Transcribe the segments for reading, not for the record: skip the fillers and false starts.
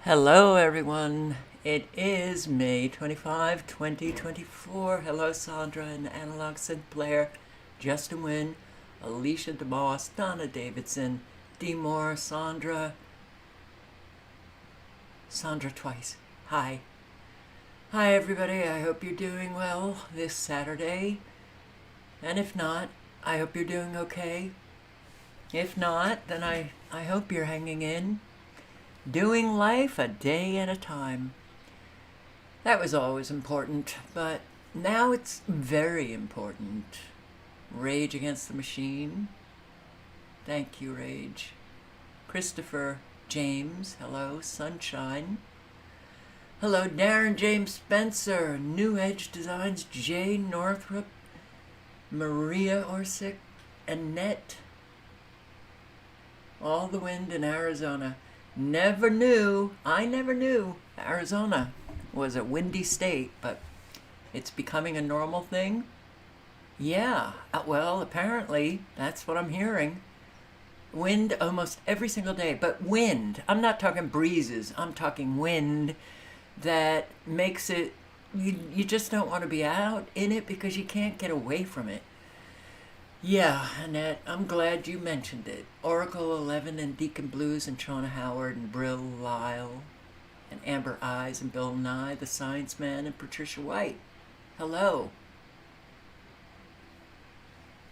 Hello, everyone. It is May 25, 2024. Hello, Sandra and Analog Synth Player, Justin Wynn, Alicia DeMoss, Donna Davidson, D. Moore, Sandra twice. Hi. Hi, everybody. I hope you're doing well this Saturday. And if not, I hope you're doing okay. If not, then I hope you're hanging in. Doing life a day at a time. That was always important, but now it's very important. Rage Against the Machine. Thank you, Rage. Christopher James. Hello, Sunshine. Hello, Darren James Spencer. New Edge Designs. Jay Northrop. Maria Orsic. Annette. All the wind in Arizona. I never knew Arizona was a windy state, but it's becoming a normal thing. Yeah, well, apparently that's what I'm hearing. Wind almost every single day, but wind. I'm not talking breezes. I'm talking wind that makes it, you just don't want to be out in it because you can't get away from it. Yeah, Annette, I'm glad you mentioned it. Oracle 11 and Deacon Blues and Shauna Howard and Brill Lyle and Amber Eyes and Bill Nye, the Science Man, and Patricia White. Hello.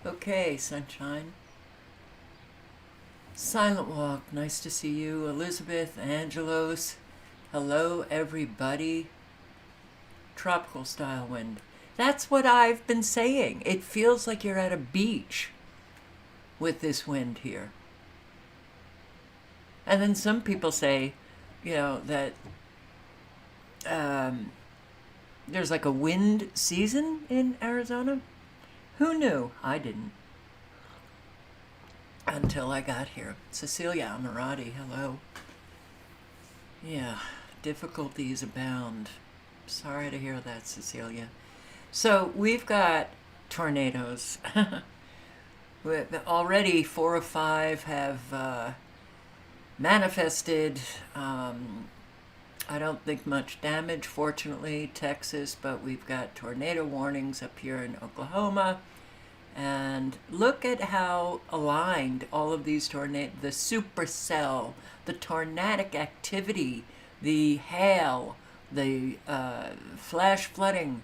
Okay, Sunshine. Silent Walk, nice to see you. Elizabeth, Angelos. Hello, everybody. Tropical Style Wind. That's what I've been saying. It feels like you're at a beach with this wind here. And then some people say, that there's like a wind season in Arizona. Who knew? I didn't. Until I got here. Cecilia Amirati, hello. Yeah, difficulties abound. Sorry to hear that, Cecilia. So we've got tornadoes. Already 4 or 5 have manifested. I don't think much damage, fortunately, Texas, but we've got tornado warnings up here in Oklahoma. And look at how aligned all of these tornadoes, the supercell, the tornadic activity, the hail, the flash flooding,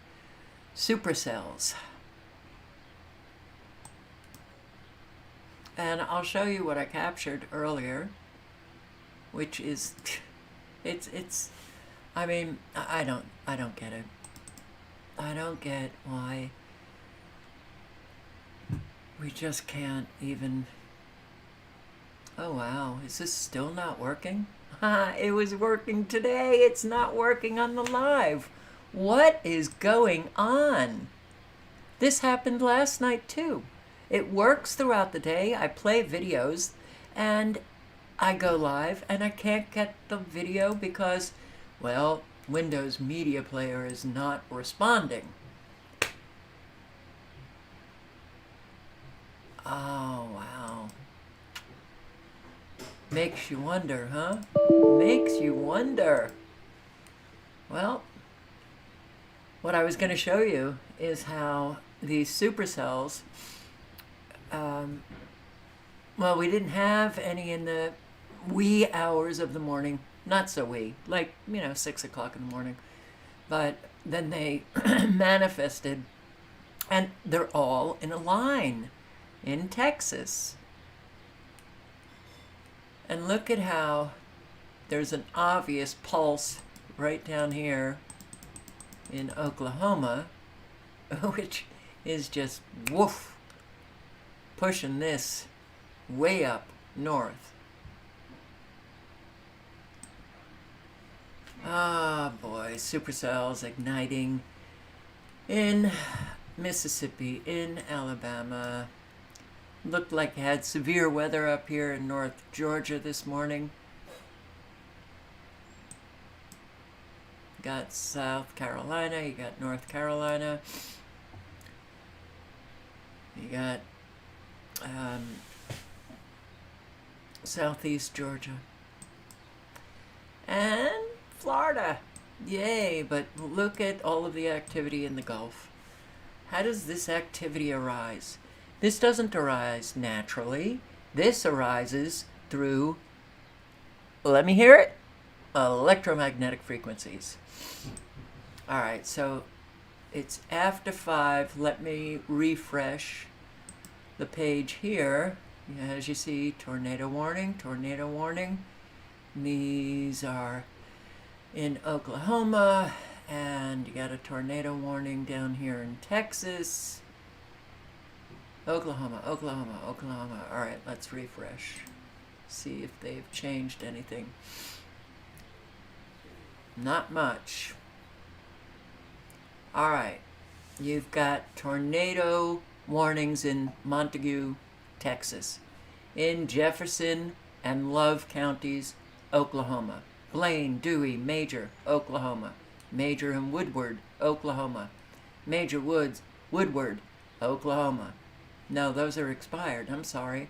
supercells. And I'll show you what I captured earlier, which is I don't get it. I don't get why we just can't even. Oh wow, is this still not working? It was working today. It's not working on the live. What is going on? This happened last night too. It works throughout the day. I play videos and I go live and I can't get the video because, well, Windows Media Player is not responding. Oh, wow. Makes you wonder, huh? Makes you wonder. Well, what I was going to show you is how these supercells, well, we didn't have any in the wee hours of the morning, not so wee, like, 6 o'clock in the morning, but then they manifested, and they're all in a line in Texas. And look at how there's an obvious pulse right down here in Oklahoma, which is just woof, pushing this way up north. Ah, boy, supercells igniting in Mississippi, in Alabama. Looked like it had severe weather up here in North Georgia this morning. Got South Carolina, you got North Carolina, you got Southeast Georgia. And Florida. Yay, but look at all of the activity in the Gulf. How does this activity arise? This doesn't arise naturally. This arises through, let me hear it, electromagnetic frequencies. All right, so it's after 5. Let me refresh the page here. As you see, tornado warning, tornado warning. These are in Oklahoma, and you got a tornado warning down here in Texas. Oklahoma, Oklahoma, Oklahoma. All right, let's refresh. See if they've changed anything. Not much. All right, you've got tornado warnings in Montague, Texas, in Jefferson and Love counties, Oklahoma, Blaine, Dewey, Major, Oklahoma, Major and Woodward, Oklahoma, Major Woods, Woodward, Oklahoma. No, those are expired. I'm sorry.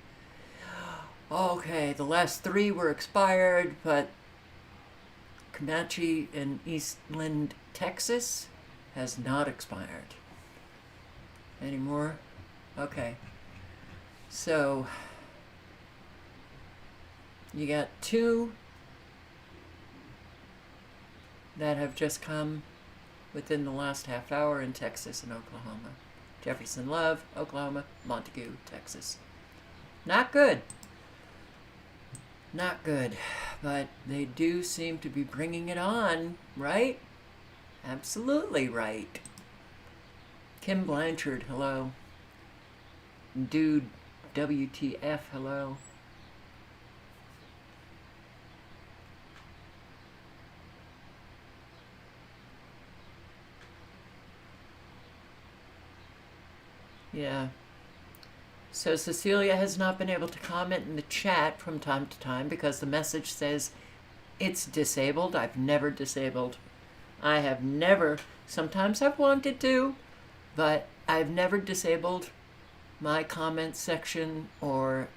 Okay, the last 3 were expired, but Comanche and Eastland, Texas has not expired. Any more? Okay. So, you got 2 that have just come within the last half hour in Texas and Oklahoma. Jefferson, Love, Oklahoma, Montague, Texas. Not good. Not good. But they do seem to be bringing it on, right? Absolutely right. Kim Blanchard, hello. Dude, WTF, hello. Yeah. So Cecilia has not been able to comment in the chat from time to time because the message says it's disabled. I've never disabled. I have never, sometimes I've wanted to, but I've never disabled my comment section or,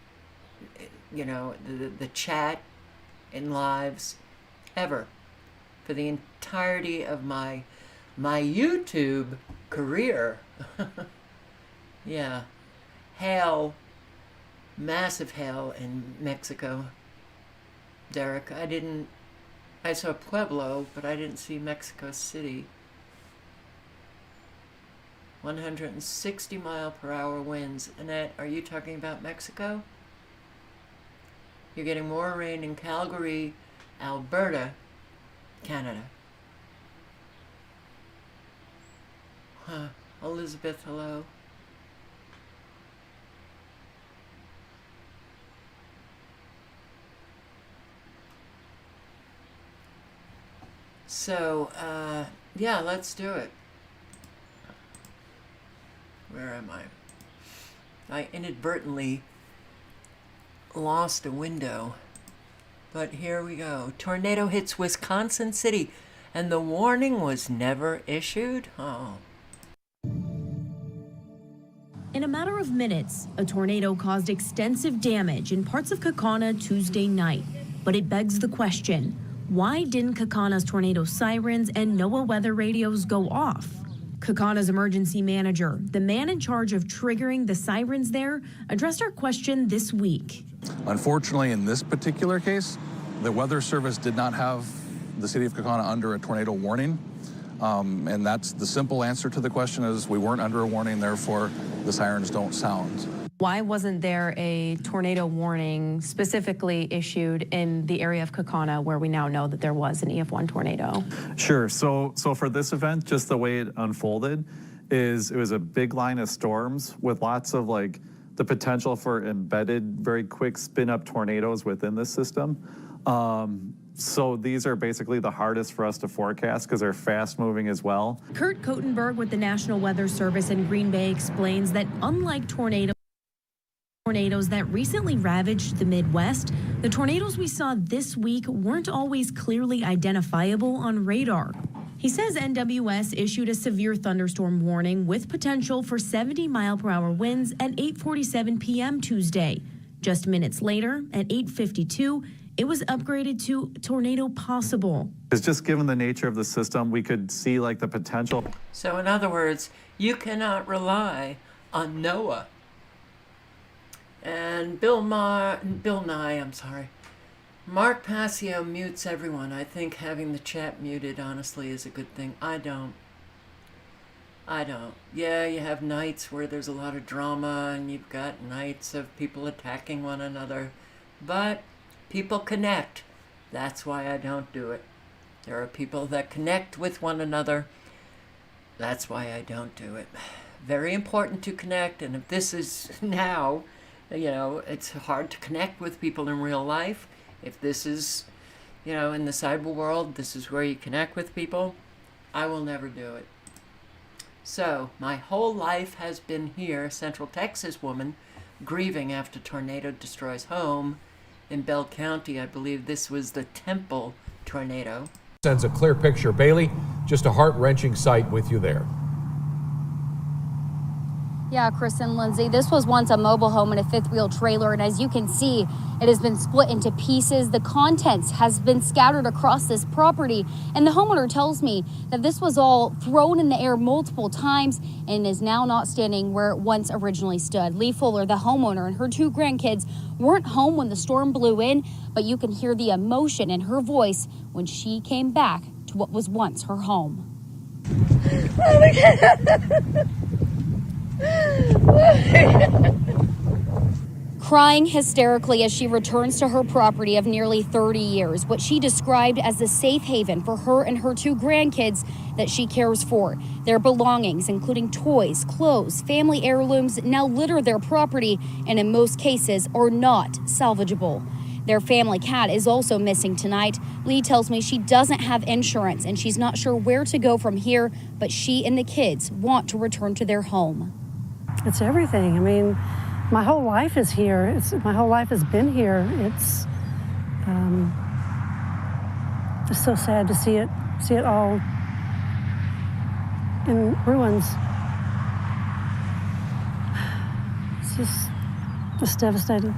you know, the chat in lives ever for the entirety of my YouTube career. Yeah. Hail, massive hail in Mexico. Derek, I saw Pueblo, but I didn't see Mexico City. 160 mile per hour winds. Annette, are you talking about Mexico? You're getting more rain in Calgary, Alberta, Canada. Huh. Elizabeth, hello. So, yeah, let's do it. Where am I? I inadvertently lost a window. But here we go. Tornado hits Wisconsin City, and the warning was never issued? Oh. In a matter of minutes, a tornado caused extensive damage in parts of Kaukauna Tuesday night. But it begs the question, why didn't Kaukauna tornado sirens and NOAA weather radios go off? Kaukauna emergency manager, the man in charge of triggering the sirens there, addressed our question this week. Unfortunately, in this particular case, the Weather Service did not have the city of Kaukauna under a tornado warning. And that's the simple answer to the question is we weren't under a warning, therefore the sirens don't sound. Why wasn't there a tornado warning specifically issued in the area of Kaukauna where we now know that there was an EF1 tornado? Sure. So for this event, just the way it unfolded is it was a big line of storms with lots of like the potential for embedded, very quick spin-up tornadoes within the system. So these are basically the hardest for us to forecast because they're fast-moving as well. Kurt Kotenberg with the National Weather Service in Green Bay explains that unlike tornadoes that recently ravaged the Midwest, the tornadoes we saw this week weren't always clearly identifiable on radar. He says NWS issued a severe thunderstorm warning with potential for 70-mile-per-hour winds at 8:47 p.m. Tuesday. Just minutes later, at 8:52, it was upgraded to tornado possible. It's just given the nature of the system, we could see like the potential. So in other words, you cannot rely on NOAA. And Bill Nye, Mark Passio mutes everyone. I think having the chat muted, honestly, is a good thing. I don't. Yeah, you have nights where there's a lot of drama, and you've got nights of people attacking one another. But people connect. That's why I don't do it. There are people that connect with one another. That's why I don't do it. Very important to connect, and if this is now, it's hard to connect with people in real life. If this is, in the cyber world, this is where you connect with people, I will never do it. So, my whole life has been here, Central Texas woman, grieving after tornado destroys home in Bell County. I believe this was the Temple tornado. Sends a clear picture. Bailey, just a heart-wrenching sight with you there. Yeah, Chris and Lindsay, this was once a mobile home and a fifth-wheel trailer, and as you can see, it has been split into pieces. The contents has been scattered across this property, and the homeowner tells me that this was all thrown in the air multiple times and is now not standing where it once originally stood. Lee Fuller, the homeowner, and her two grandkids weren't home when the storm blew in, but you can hear the emotion in her voice when she came back to what was once her home. Oh my God. Crying hysterically as she returns to her property of nearly 30 years, what she described as the safe haven for her and her two grandkids that she cares for. Their belongings, including toys, clothes, family heirlooms, now litter their property and in most cases are not salvageable. Their family cat is also missing tonight. Lee tells me she doesn't have insurance and she's not sure where to go from here, but she and the kids want to return to their home. It's everything. I mean, my whole life is here. My whole life has been here. It's just so sad to see it all in ruins. It's just devastating.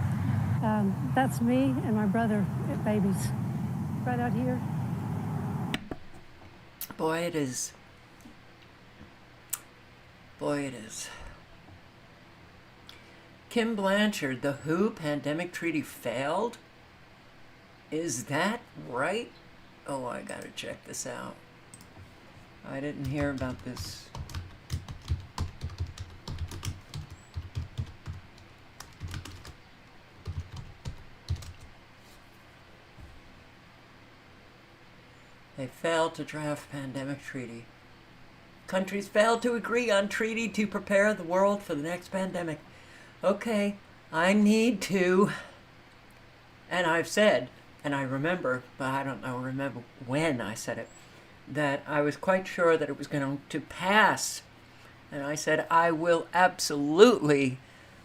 That's me and my brother at babies, right out here. Boy, it is. Boy, it is. Kim Blanchard, the WHO pandemic treaty failed? Is that right? Oh, I gotta check this out. I didn't hear about this. They failed to draft pandemic treaty. Countries failed to agree on treaty to prepare the world for the next pandemic. Okay, I need to, and I've said, and I remember, but I don't know, remember when I said it, that I was quite sure that it was going to pass. And I said, I will absolutely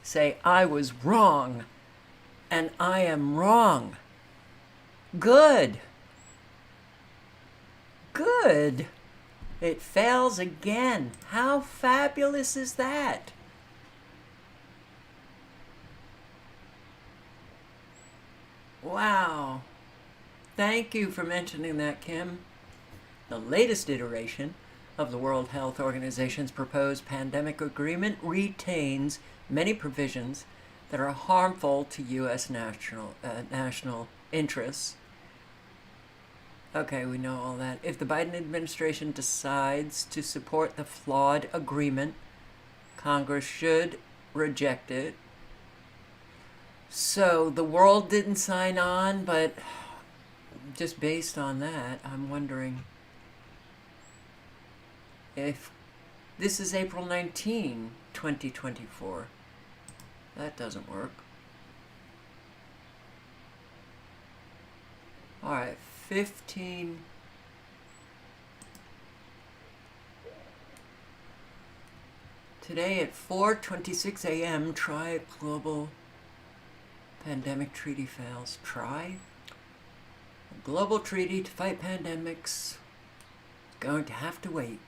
say I was wrong, and I am wrong. Good. Good. It fails again. How fabulous is that? Wow. Thank you for mentioning that, Kim. The latest iteration of the World Health Organization's proposed pandemic agreement retains many provisions that are harmful to U.S. national interests. Okay, we know all that. If the Biden administration decides to support the flawed agreement, Congress should reject it. So the world didn't sign on, but just based on that, I'm wondering if this is April 19, 2024. That doesn't work. All right, 15. Today at 4:26 a.m., try global pandemic treaty fails. Try a global treaty to fight pandemics. Going to have to wait.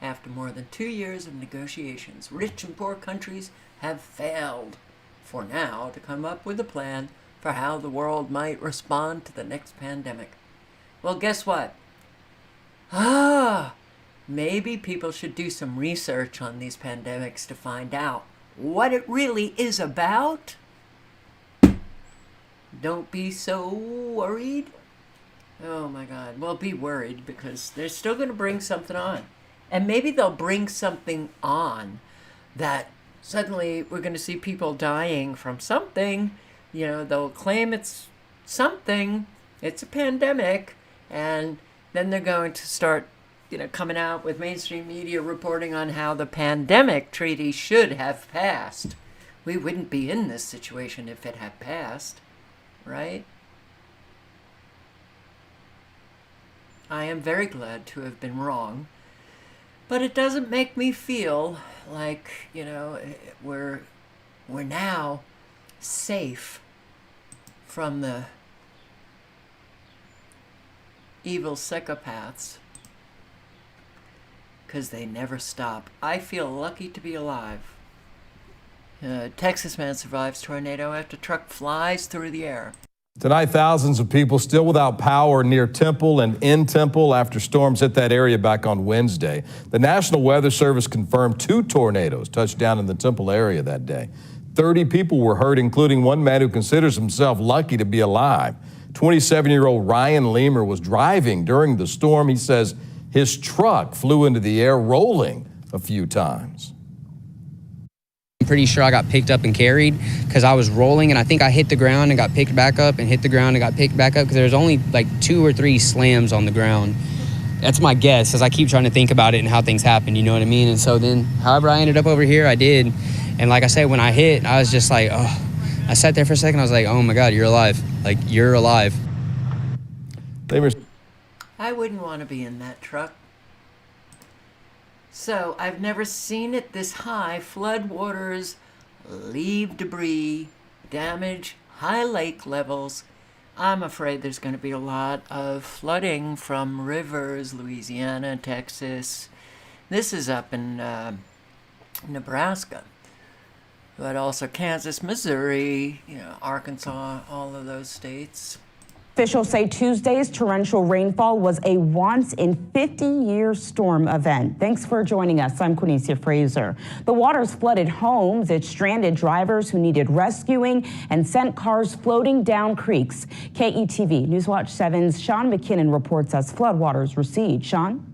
After more than 2 years of negotiations, rich and poor countries have failed, for now, to come up with a plan for how the world might respond to the next pandemic. Well, guess what? Maybe people should do some research on these pandemics to find out what it really is about. Don't be so worried. Oh my God. Well, be worried because they're still going to bring something on. And maybe they'll bring something on that suddenly we're going to see people dying from something. You know, they'll claim it's something, it's a pandemic, and then they're going to start, coming out with mainstream media reporting on how the pandemic treaty should have passed. We wouldn't be in this situation if it had passed, right? I am very glad to have been wrong, but it doesn't make me feel like, we're now safe from the evil psychopaths, because they never stop. I feel lucky to be alive. Texas man survives tornado after truck flies through the air. Tonight, thousands of people still without power near Temple and in Temple after storms hit that area back on Wednesday. The National Weather Service confirmed 2 tornadoes touched down in the Temple area that day. 30 people were hurt, including one man who considers himself lucky to be alive. 27-year-old Ryan Leamer was driving during the storm. He says his truck flew into the air, rolling a few times. I'm pretty sure I got picked up and carried because I was rolling, and I think I hit the ground and got picked back up and hit the ground and got picked back up because there's only like 2 or 3 slams on the ground. That's my guess as I keep trying to think about it and how things happen, you know what I mean? And so then however I ended up over here, I did. And like I said, when I hit, I was just like, oh, I sat there for a second. I was like, oh my God, you're alive. Like, you're alive. I wouldn't want to be in that truck. So I've never seen it this high. Floodwaters leave debris, damage high lake levels. I'm afraid there's going to be a lot of flooding from rivers, Louisiana, Texas. This is up in Nebraska, but also Kansas, Missouri, Arkansas, all of those states. Officials say Tuesday's torrential rainfall was a once-in-50-year storm event. Thanks for joining us. I'm Quinicia Fraser. The waters flooded homes. It stranded drivers who needed rescuing and sent cars floating down creeks. KETV Newswatch 7's Sean McKinnon reports as floodwaters recede. Sean?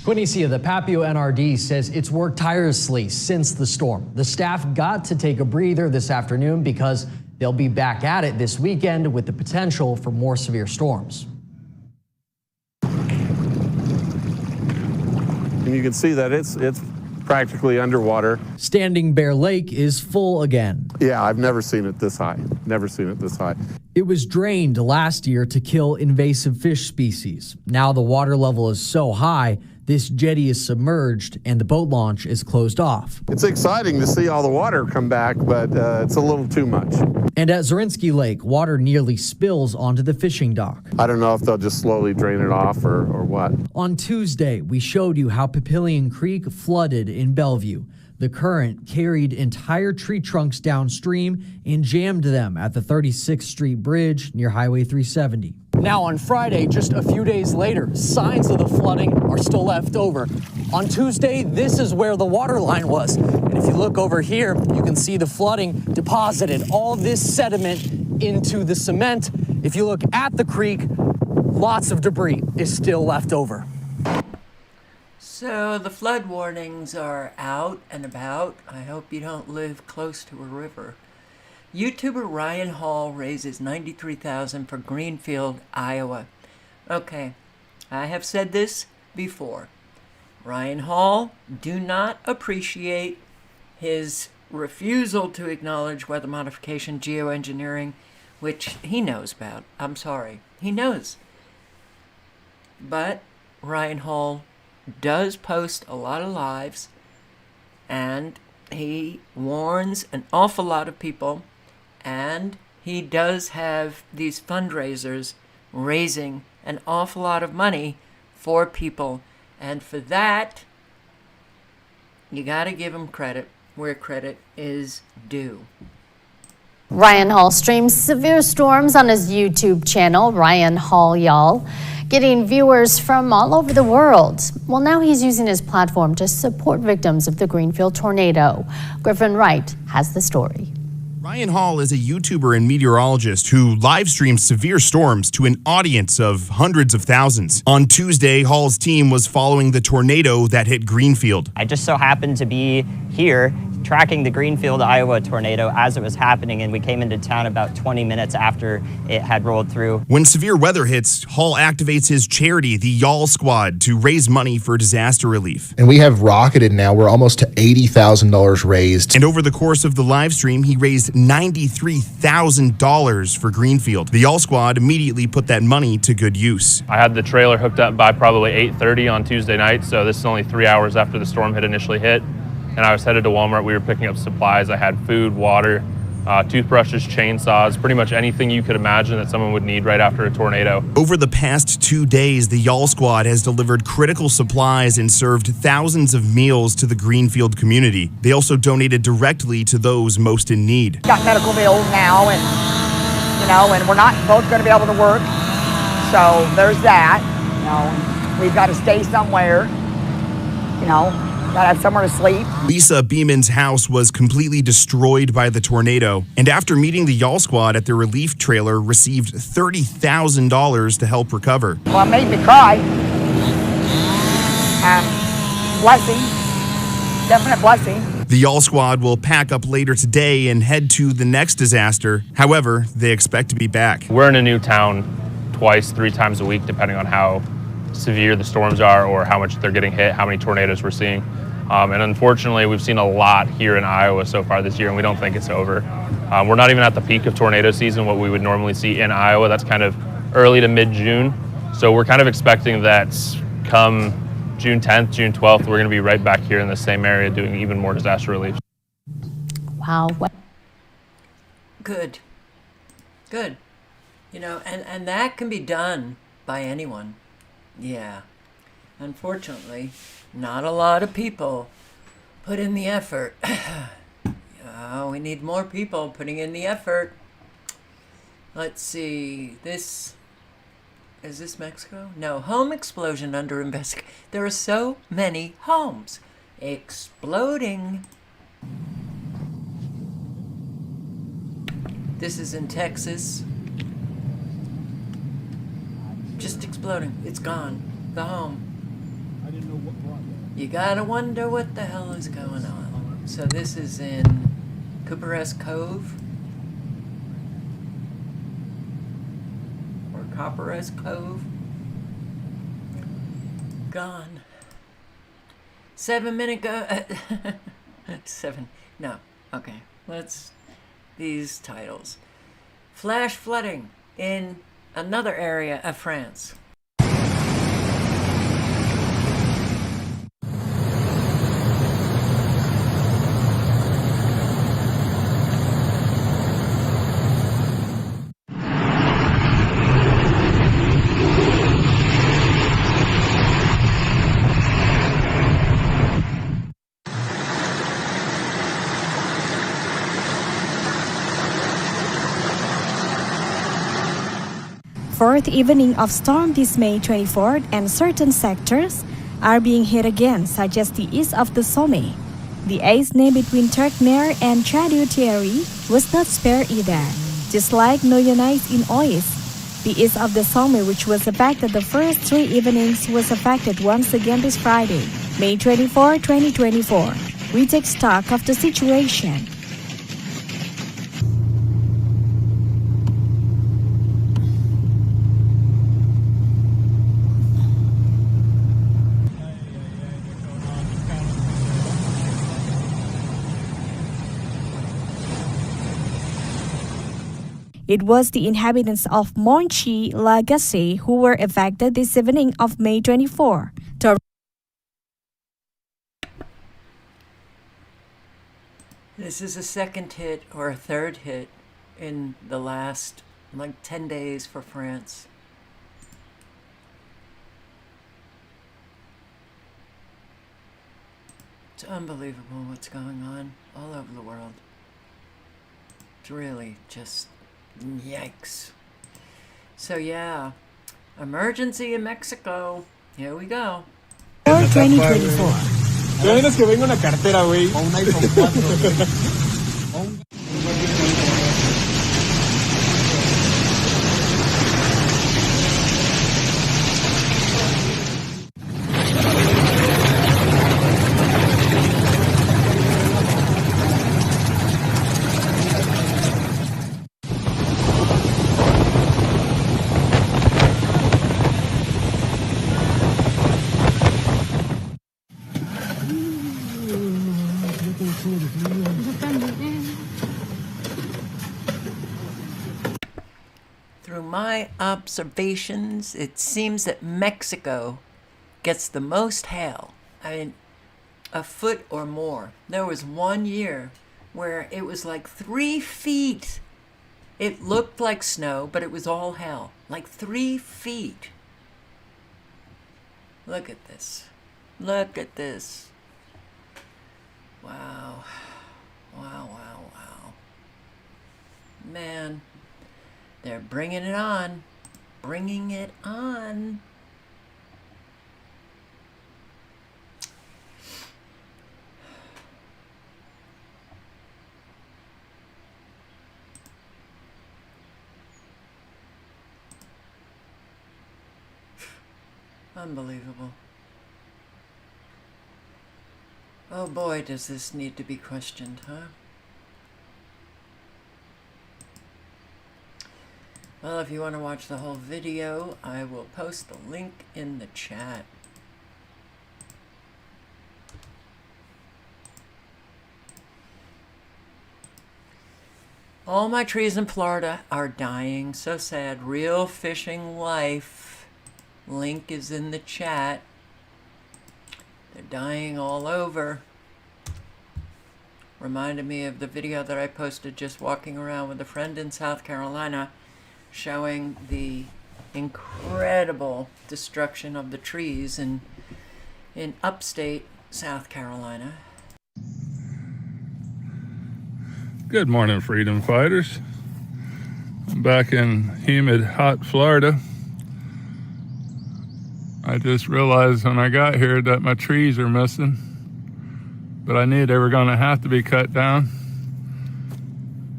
Quinicia, the Papio NRD says it's worked tirelessly since the storm. The staff got to take a breather this afternoon because they'll be back at it this weekend with the potential for more severe storms. And you can see that it's practically underwater. Standing Bear Lake is full again. Yeah, I've never seen it this high. Never seen it this high. It was drained last year to kill invasive fish species. Now the water level is so high, this jetty is submerged and the boat launch is closed off. It's exciting to see all the water come back, but it's a little too much. And at Zorinsky Lake, water nearly spills onto the fishing dock. I don't know if they'll just slowly drain it off or what. On Tuesday, we showed you how Papillion Creek flooded in Bellevue. The current carried entire tree trunks downstream and jammed them at the 36th Street Bridge near Highway 370. Now on Friday, just a few days later, signs of the flooding are still left over. On Tuesday, this is where the water line was. And if you look over here, you can see the flooding deposited all this sediment into the cement. If you look at the creek, lots of debris is still left over. So the flood warnings are out and about. I hope you don't live close to a river. YouTuber Ryan Hall raises $93,000 for Greenfield, Iowa. Okay, I have said this before. Ryan Hall, do not appreciate his refusal to acknowledge weather modification, geoengineering, which he knows about. I'm sorry, he knows. But Ryan Hall does post a lot of lives, and he warns an awful lot of people, and he does have these fundraisers raising an awful lot of money for people, and for that you got to give him credit where credit is due. Ryan Hall streams severe storms on his YouTube channel, Ryan Hall Y'all, getting viewers from all over the world. Well, now he's using his platform to support victims of the Greenfield tornado. Griffin Wright has the story. Ryan Hall is a YouTuber and meteorologist who live streams severe storms to an audience of hundreds of thousands. On Tuesday, Hall's team was following the tornado that hit Greenfield. I just so happened to be here tracking the Greenfield, Iowa tornado as it was happening, and we came into town about 20 minutes after it had rolled through. When severe weather hits, Hall activates his charity, the Y'all Squad, to raise money for disaster relief. And we have rocketed now. We're almost to $80,000 raised. And over the course of the live stream, he raised $93,000 for Greenfield. The Y'all Squad immediately put that money to good use. I had the trailer hooked up by probably 8:30 on Tuesday night, so this is only 3 hours after the storm had initially hit. And I was headed to Walmart. We were picking up supplies. I had food, water, toothbrushes, chainsaws, pretty much anything you could imagine that someone would need right after a tornado. Over the past 2 days, the Y'all Squad has delivered critical supplies and served thousands of meals to the Greenfield community. They also donated directly to those most in need. Got medical bills now, and and we're not both going to be able to work, so there's that. We've got to stay somewhere. Gotta have somewhere to sleep. Lisa Beeman's house was completely destroyed by the tornado, and after meeting the Y'all Squad at their relief trailer, received $30,000 to help recover. Well, it made me cry. Blessing. Definite blessing. The Y'all Squad will pack up later today and head to the next disaster. However, they expect to be back. We're in a new town twice, 3 times a week, depending on how severe the storms are or how much they're getting hit, how many tornadoes we're seeing. And unfortunately, we've seen a lot here in Iowa so far this year, and we don't think it's over. We're not even at the peak of tornado season, what we would normally see in Iowa. That's kind of early to mid-June. So we're kind of expecting that come June 10th, June 12th, we're going to be right back here in the same area doing even more disaster relief. Wow. Good. Good. And that can be done by anyone. Yeah. Unfortunately, not a lot of people put in the effort. We need more people putting in the effort. Let's see. Is this Mexico? No. Home explosion under investigation. There are so many homes exploding. This is in Texas. Just exploding. It's gone. The home. I didn't know what brought that. You gotta wonder what the hell is going on. So this is in Cooperesque Cove. Or Copperesque Cove. Gone. 7 minute go. 7. No. Okay. These titles. Flash flooding in another area of France. Fourth evening of storm this May 24th, and certain sectors are being hit again, such as the east of the Somme. The ice named between Turkmer and Château-Thierry was not spared either, just like Noyonnais in Oise. The east of the Somme, which was affected the first 3 evenings, was affected once again this Friday, May 24, 2024. We take stock of the situation. It was the inhabitants of Monchy-la-Gasse who were affected this evening of May 24. This is a second hit or a third hit in the last 10 days for France. It's unbelievable what's going on all over the world. It's really just yikes. So yeah, emergency in Mexico. Here we go. For 2024. que venga una cartera, güey. O un iPhone 4. Through my observations, it seems that Mexico gets the most hail. I mean, a foot or more. There was one year where it was like 3 feet. It looked like snow, but it was all hail. Like 3 feet. Look at this. Look at this. Wow. Wow, wow, wow. Man. They're bringing it on. Bringing it on. Unbelievable. Oh boy, does this need to be questioned, huh? Well, if you want to watch the whole video, I will post the link in the chat. All my trees in Florida are dying. So sad. Real Fishing Life. Link is in the chat. They're dying all over. Reminded me of the video that I posted just walking around with a friend in South Carolina, showing the incredible destruction of the trees in upstate South Carolina. Good morning, freedom fighters. I'm back in humid, hot Florida. I just realized when I got here that my trees are missing, but I knew they were going to have to be cut down.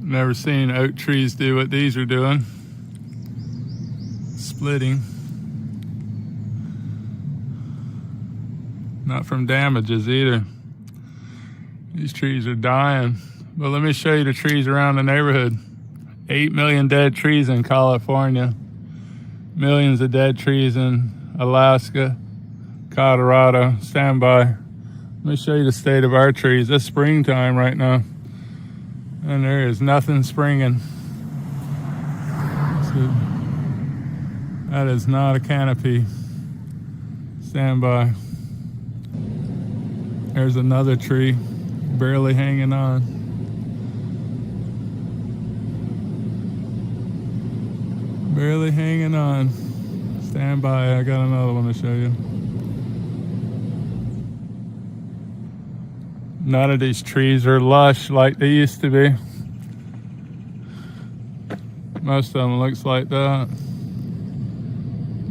Never seen oak trees do what these are doing. Splitting. Not from damages either. These trees are dying. But let me show you the trees around the neighborhood. 8 million dead trees in California. Millions of dead trees in Alaska, Colorado. Stand by. Let me show you the state of our trees. It's springtime right now. And there is nothing springing. So, that is not a canopy. Stand by. There's another tree, barely hanging on. Barely hanging on. Stand by, I got another one to show you. None of these trees are lush like they used to be. Most of them looks like that.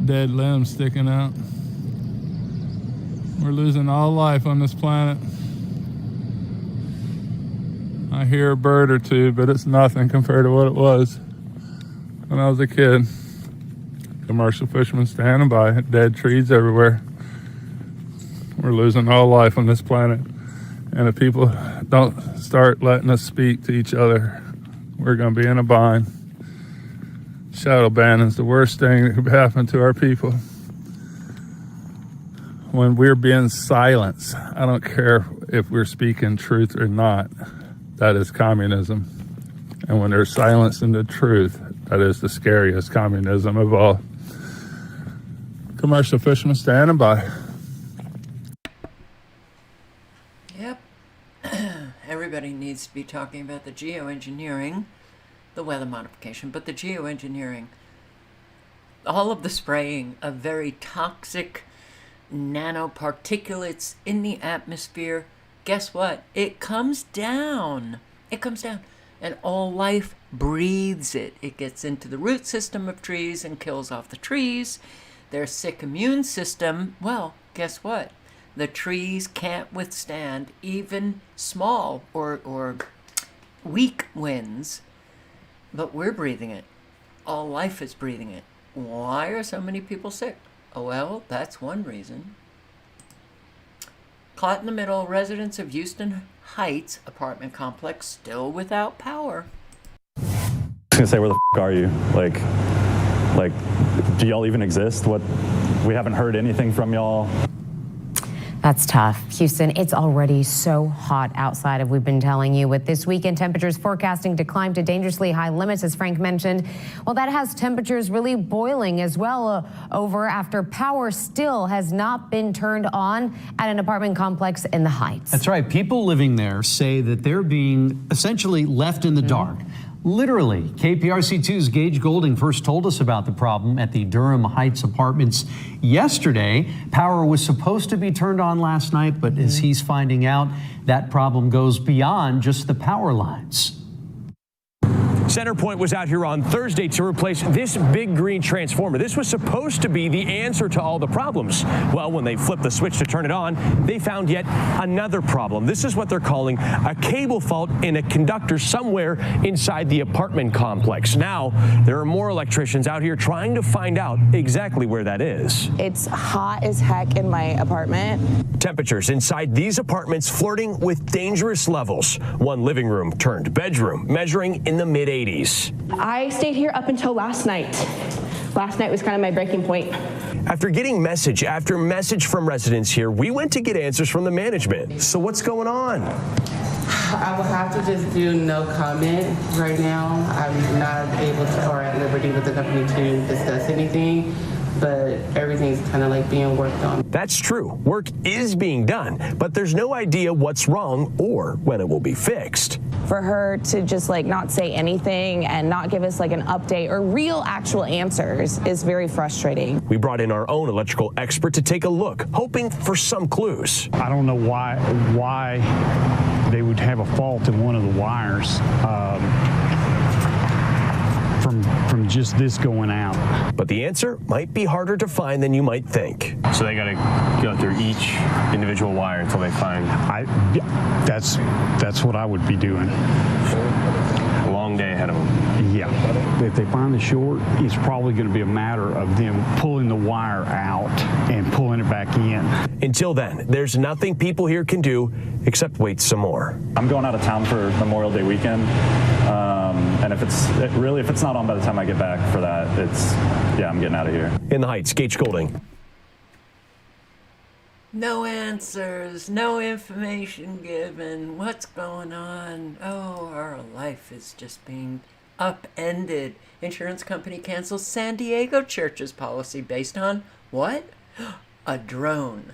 Dead limbs sticking out. We're losing all life on this planet. I hear a bird or two, but it's nothing compared to what it was when I was a kid. Commercial fishermen standing by, dead trees everywhere. We're losing all life on this planet. And if people don't start letting us speak to each other, we're going to be in a bind. Shadow banning is the worst thing that could happen to our people. When we're being silenced, I don't care if we're speaking truth or not, that is communism. And when there's silence in the truth, that is the scariest communism of all. Commercial fishermen standing by. Yep. Everybody needs to be talking about the geoengineering, the weather modification, but the geoengineering. All of the spraying of very toxic nanoparticulates in the atmosphere. Guess what? It comes down. It comes down. And all life breathes it. It gets into the root system of trees and kills off the trees. Their sick immune system, well, guess what? The trees can't withstand even small or weak winds, but we're breathing it. All life is breathing it. Why are so many people sick? Well, that's one reason. Caught in the middle, residents of Houston Heights apartment complex still without power. I was gonna say, where the f*** are you? Like, do y'all even exist? We haven't heard anything from y'all. That's tough. Houston, it's already so hot outside, as we've been telling you, with this weekend temperatures forecasting to climb to dangerously high limits, as Frank mentioned. Well, that has temperatures really boiling as well over after power still has not been turned on at an apartment complex in the Heights. That's right. People living there say that they're being essentially left in the dark. Literally. KPRC2's Gage Golding first told us about the problem at the Durham Heights apartments yesterday. Power was supposed to be turned on last night, but as he's finding out, that problem goes beyond just the power lines. CenterPoint was out here on Thursday to replace this big green transformer. This was supposed to be the answer to all the problems. Well, when they flipped the switch to turn it on, they found yet another problem. This is what they're calling a cable fault in a conductor somewhere inside the apartment complex. Now, there are more electricians out here trying to find out exactly where that is. It's hot as heck in my apartment. Temperatures inside these apartments flirting with dangerous levels. One living room turned bedroom, measuring in the mid-80s. I stayed here up until last night. Last night was kind of my breaking point. After getting message after message from residents here, we went to get answers from the management. So what's going on? I will have to just do no comment right now. I'm not able to, or at liberty with the company to discuss anything, but everything's kind of like being worked on. That's true. Work is being done, but there's no idea what's wrong or when it will be fixed. For her to just like not say anything and not give us like an update or real actual answers is very frustrating. We brought in our own electrical expert to take a look, hoping for some clues. I don't know why they would have a fault in one of the wires. From just this going out. But the answer might be harder to find than you might think. So they got to go through each individual wire until they find. That's what I would be doing. A long day ahead of them. Yeah. If they find the short, it's probably going to be a matter of them pulling the wire out and pulling it back in. Until then, there's nothing people here can do except wait some more. I'm going out of town for Memorial Day weekend. And if it's not on by the time I get back for that, I'm getting out of here. In the Heights, Gage Golding. No answers, no information given. What's going on? Oh, our life is just being upended. Insurance company cancels San Diego church's policy based on what? A drone.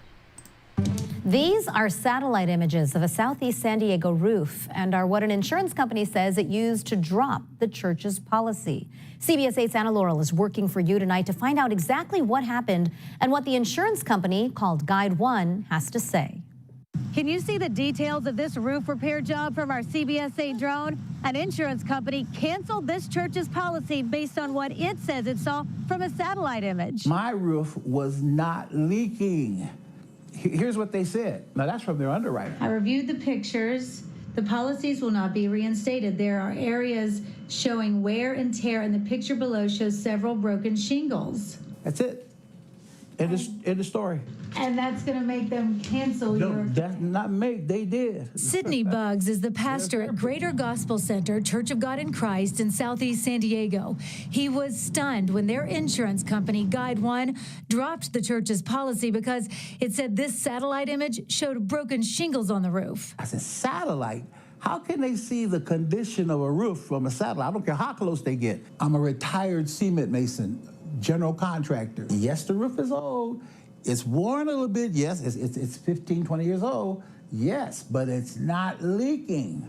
These are satellite images of a southeast San Diego roof and are what an insurance company says it used to drop the church's policy. CBS 8's Anna Laurel is working for you tonight to find out exactly what happened and what the insurance company, called Guide One, has to say. Can you see the details of this roof repair job from our CBS 8 drone? An insurance company canceled this church's policy based on what it says it saw from a satellite image. My roof was not leaking. Here's what they said. Now, that's from their underwriter. I reviewed the pictures. The policies will not be reinstated. There are areas showing wear and tear, and the picture below shows several broken shingles. That's it. End of story. And that's going to make them cancel your... That's not me. They did. Sidney Buggs is the pastor at Greater Gospel Center, Church of God in Christ in Southeast San Diego. He was stunned when their insurance company, Guide One, dropped the church's policy because it said this satellite image showed broken shingles on the roof. I said, satellite? How can they see the condition of a roof from a satellite? I don't care how close they get. I'm a retired cement mason, general contractor. Yes, the roof is old. It's worn a little bit, yes. It's 15, 20 years old, yes, but it's not leaking.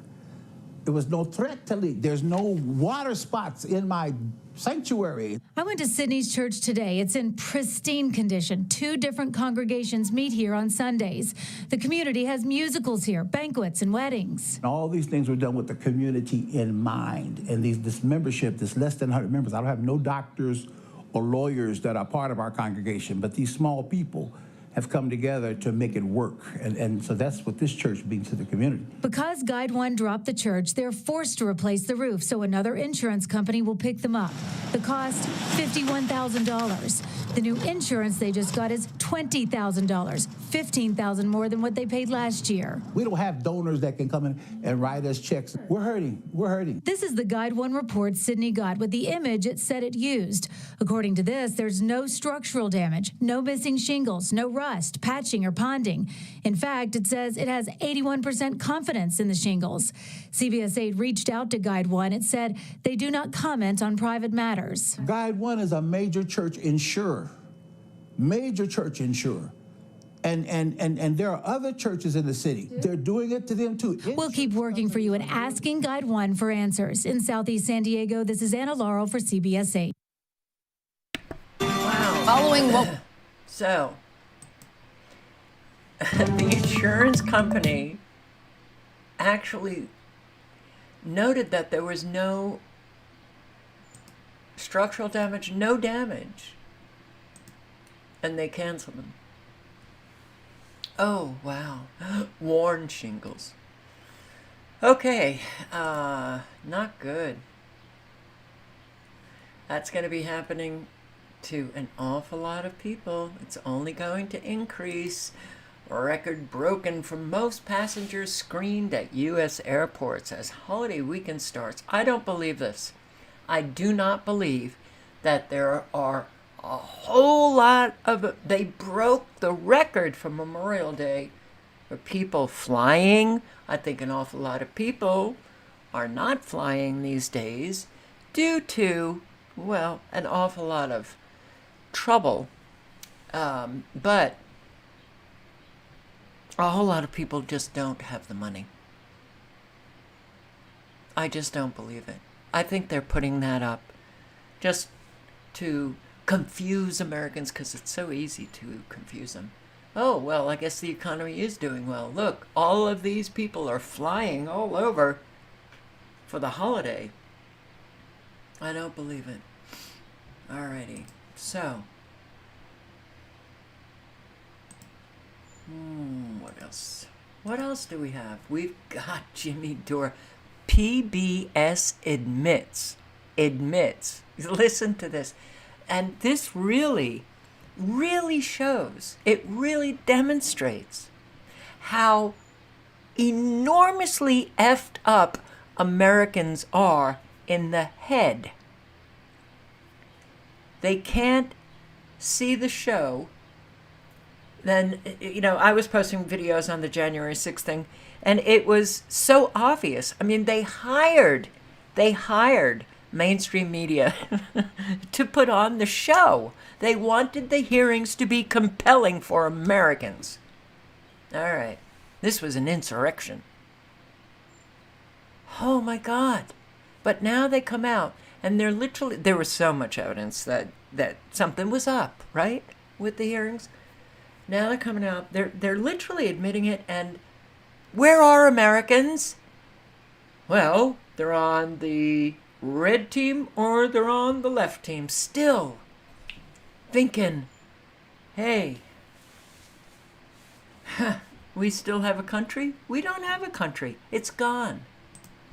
It was no threat to leak. There's no water spots in my sanctuary. I went to Sydney's church today. It's in pristine condition. 2 different congregations meet here on Sundays. The community has musicals here, banquets and weddings. And all these things were done with the community in mind. And this membership, this less than 100 members, I don't have no doctors or lawyers that are part of our congregation, but these small people have come together to make it work. And so that's what this church means to the community. Because Guide One dropped the church, they're forced to replace the roof, so another insurance company will pick them up. The cost, $51,000. The new insurance they just got is $20,000, $15,000 more than what they paid last year. We don't have donors that can come in and write us checks. We're hurting. This is the Guide One report Sydney got with the image it said it used. According to this, there's no structural damage, no missing shingles, no rust, patching, or ponding. In fact, it says it has 81% confidence in the shingles. CBS 8 reached out to Guide One. It said they do not comment on private matters. Guide One is a major church insurer. Major church insurer. And there are other churches in the city. They're doing it to them too. We'll keep working for you and asking Guide One for answers. In Southeast San Diego, this is Anna Laurel for CBS 8. Wow. Following what? So, the insurance company actually noted that there was no structural damage, no damage, and they canceled them. Oh, wow. Worn shingles. Okay, not good. That's going to be happening to an awful lot of people. It's only going to increase. Record broken for most passengers screened at U.S. airports as holiday weekend starts. I don't believe this. I do not believe that there are a whole lot of... They broke the record for Memorial Day for people flying. I think an awful lot of people are not flying these days due to, well, an awful lot of trouble. But a whole lot of people just don't have the money. I just don't believe it. I think they're putting that up just to confuse Americans because it's so easy to confuse them. Oh, well, I guess the economy is doing well. Look, all of these people are flying all over for the holiday. I don't believe it. Alrighty, so... what else? What else do we have? We've got Jimmy Dore. PBS admits, listen to this, and this really shows, it really demonstrates how enormously effed up Americans are in the head. They can't see the show. Then, you know, I was posting videos on the January 6th thing, and it was so obvious. I mean, they hired mainstream media to put on the show. They wanted the hearings to be compelling for Americans. All right, this was an insurrection. Oh my God. But now they come out, and they're literally, there was so much evidence that something was up, right, with the hearings. Now they're coming out, they're literally admitting it, and where are Americans? Well, they're on the red team or they're on the left team, still thinking, hey, we still have a country? We don't have a country. It's gone.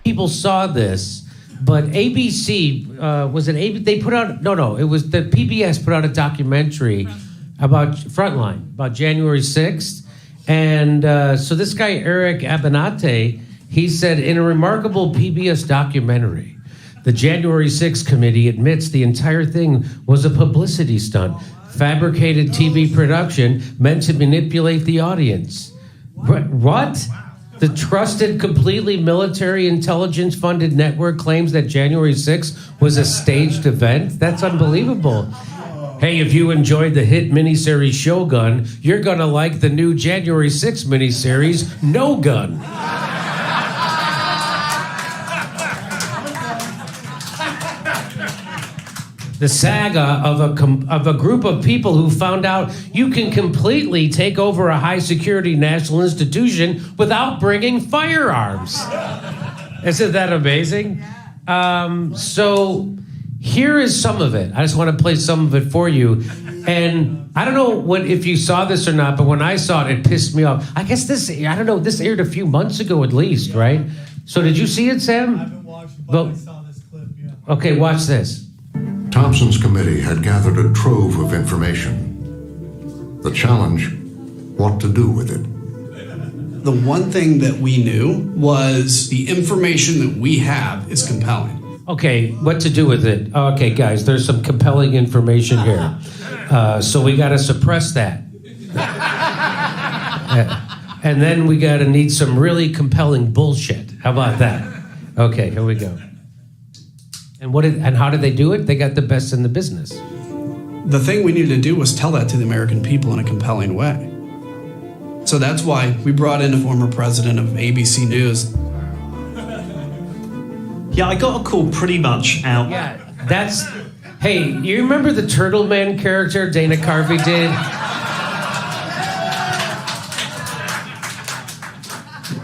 People saw this, but ABC, was it ABC? They put out, no, it was the PBS put out a documentary about Frontline, about January 6th. And so this guy, Eric Abinante, he said, in a remarkable PBS documentary, the January 6th committee admits the entire thing was a publicity stunt, fabricated TV production meant to manipulate the audience. What? The trusted, completely military intelligence funded network claims that January 6th was a staged event? That's unbelievable. Hey, if you enjoyed the hit miniseries Shogun, you're going to like the new January 6th miniseries, No Gun. the saga of a group of people who found out you can completely take over a high security national institution without bringing firearms. Isn't that amazing? So here is some of it. I just want to play some of it for you. And I don't know if you saw this or not, but when I saw it, it pissed me off. I guess this aired a few months ago at least, right? So did you see it, Sam? I haven't watched it, but I saw this clip, yeah. Okay, watch this. Thompson's committee had gathered a trove of information. The challenge, what to do with it. The one thing that we knew was the information that we have is compelling. Okay, what to do with it? Okay, guys, there's some compelling information here. So we got to suppress that. And then we got to need some really compelling bullshit. How about that? Okay, here we go. And how did they do it? They got the best in the business. The thing we needed to do was tell that to the American people in a compelling way. So that's why we brought in a former president of ABC News. Yeah, I got a call pretty much out. Yeah, hey, you remember the Turtle Man character Dana Carvey did?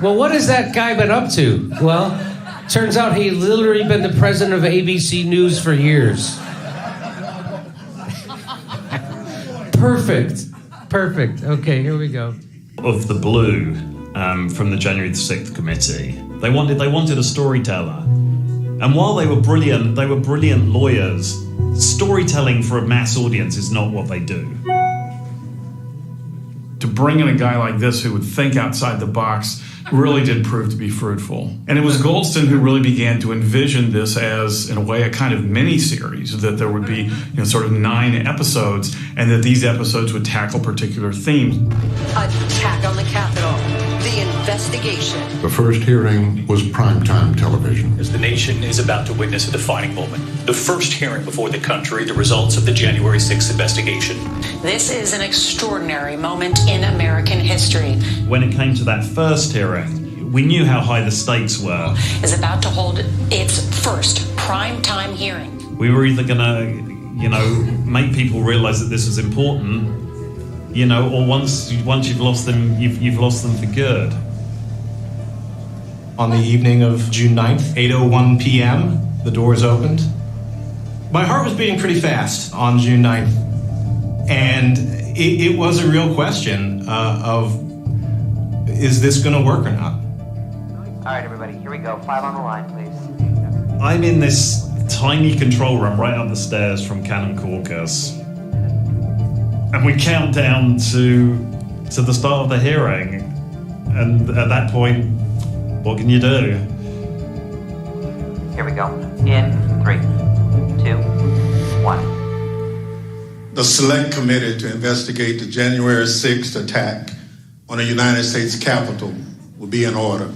Well, what has that guy been up to? Well, turns out he literally been the president of ABC News for years. Perfect. Okay, here we go. Of the blue from the January the 6th committee. They wanted a storyteller. And while they were brilliant lawyers, storytelling for a mass audience is not what they do. To bring in a guy like this who would think outside the box really did prove to be fruitful. And it was Goldston who really began to envision this as, in a way, a kind of mini-series, that there would be sort of 9 episodes, and that these episodes would tackle particular themes. Attack on the Capitol, the investigation. The first hearing was primetime television. As the nation is about to witness a defining moment, the first hearing before the country, the results of the January 6th investigation. This is an extraordinary moment in American history. When it came to that first hearing, we knew how high the stakes were. Is about to hold its first primetime hearing. We were either going to, make people realize that this was important, or once you've lost them, you've lost them for good. On the evening of June 9th, 8:01 p.m., the doors opened. My heart was beating pretty fast on June 9th. And it was a real question of, is this going to work or not? All right, everybody, here we go. 5 on the line, please. I'm in this tiny control room right up the stairs from Cannon Caucus. And we count down to the start of the hearing. And at that point, what can you do? Here we go. In 3, 2, 1. The Select Committee to investigate the January 6th attack on the United States Capitol will be in order.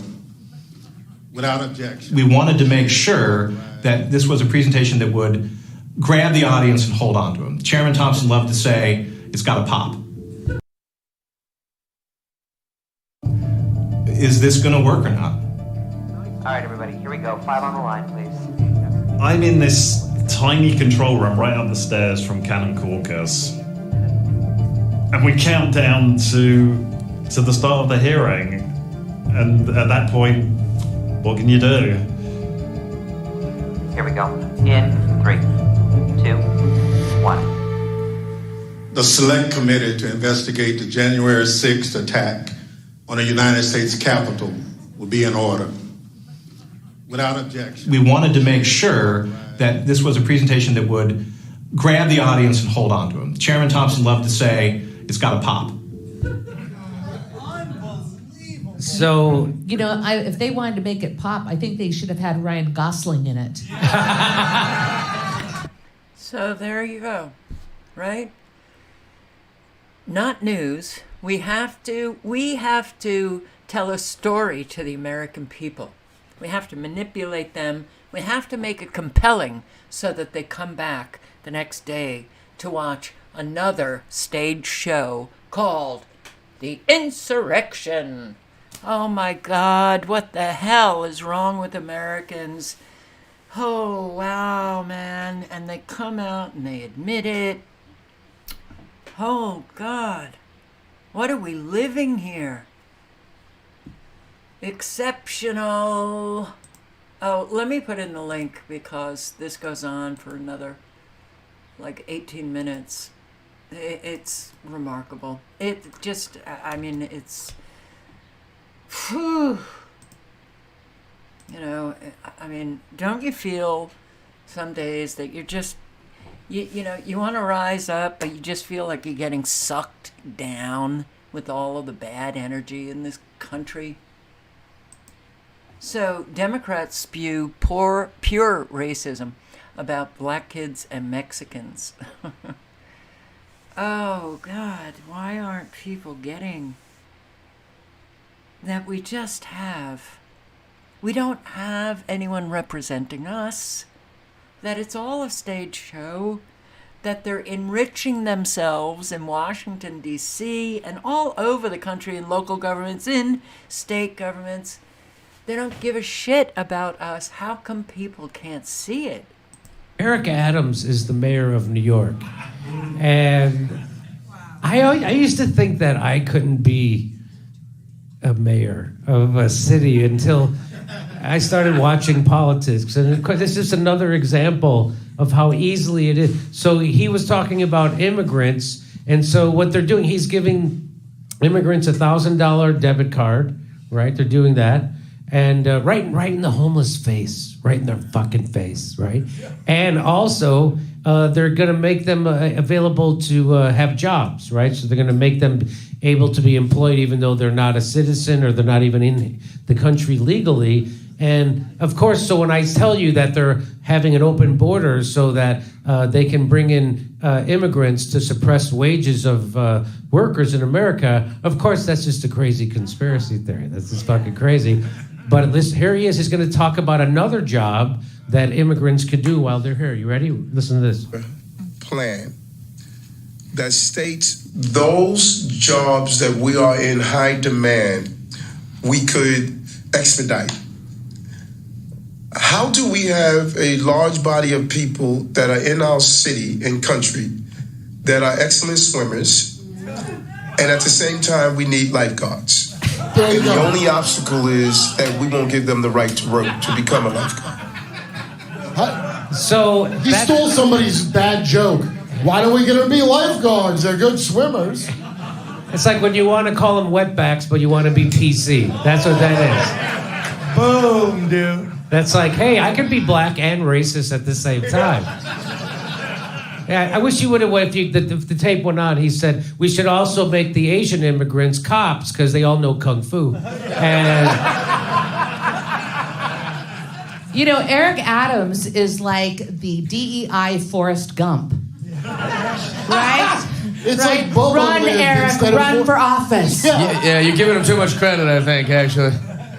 Without objection. We wanted to make sure that this was a presentation that would grab the audience and hold on to them. Chairman Thompson loved to say, it's got to pop. Is this going to work or not? All right, everybody, here we go. 5 on the line, please. I'm in this tiny control room right up the stairs from Cannon Caucus. And we count down to the start of the hearing. And at that point, what can you do? Here we go. In 3, 2, 1. The Select Committee to investigate the January 6th attack on the United States Capitol will be in order. Without objection. We wanted to make sure that this was a presentation that would grab the audience and hold on to them. Chairman Thompson loved to say, it's got to pop. So, if they wanted to make it pop, I think they should have had Ryan Gosling in it. So there you go, right? Not news. We have to tell a story to the American people. We have to manipulate them. We have to make it compelling so that they come back the next day to watch another stage show called The Insurrection. Oh my God, what the hell is wrong with Americans? Oh, wow, man. And they come out and they admit it. Oh, God. What are we living here? Exceptional. Oh, let me put in the link because this goes on for another, 18 minutes. It's remarkable. It just, it's... Whew. Don't you feel some days that you're just, you want to rise up, but you just feel like you're getting sucked down with all of the bad energy in this country? So Democrats spew pure racism about black kids and Mexicans. Oh, God, why aren't people getting that we don't have anyone representing us, that it's all a stage show, that they're enriching themselves in Washington, D.C., and all over the country in local governments, in state governments. They don't give a shit about us. How come people can't see it? Eric Adams is the mayor of New York. And I used to think that I couldn't be a mayor of a city until I started watching politics. And of course, this is another example of how easily it is. So he was talking about immigrants. And so what they're doing, he's giving immigrants a $1,000 debit card, right? They're doing that. And right in the homeless face, right in their fucking face, right? And also, they're going to make them available to have jobs, right? So they're going to make them able to be employed even though they're not a citizen or they're not even in the country legally. And of course, so when I tell you that they're having an open border so that they can bring in immigrants to suppress wages of workers in America, of course, that's just a crazy conspiracy theory. That's just fucking crazy. But listen, here he is. He's going to talk about another job that immigrants could do while they're here. You ready? Listen to this. Plan that states those jobs that we are in high demand, we could expedite. How do we have a large body of people that are in our city and country that are excellent swimmers, and at the same time we need lifeguards? And the only obstacle is that we won't give them the right to work to become a lifeguard. So he stole somebody's bad joke. Why don't we get them to be lifeguards? They're good swimmers. It's like when you want to call them wetbacks, but you want to be PC. That's what that is. Boom, dude. That's like, hey, I can be black and racist at the same time. Yeah, I wish you would have, if the tape went on, he said, we should also make the Asian immigrants cops because they all know Kung Fu. And Eric Adams is like the DEI Forrest Gump. Right? It's right? like Bubba Run, lived Eric, instead of run for office. Yeah, you're giving him too much credit, I think, actually.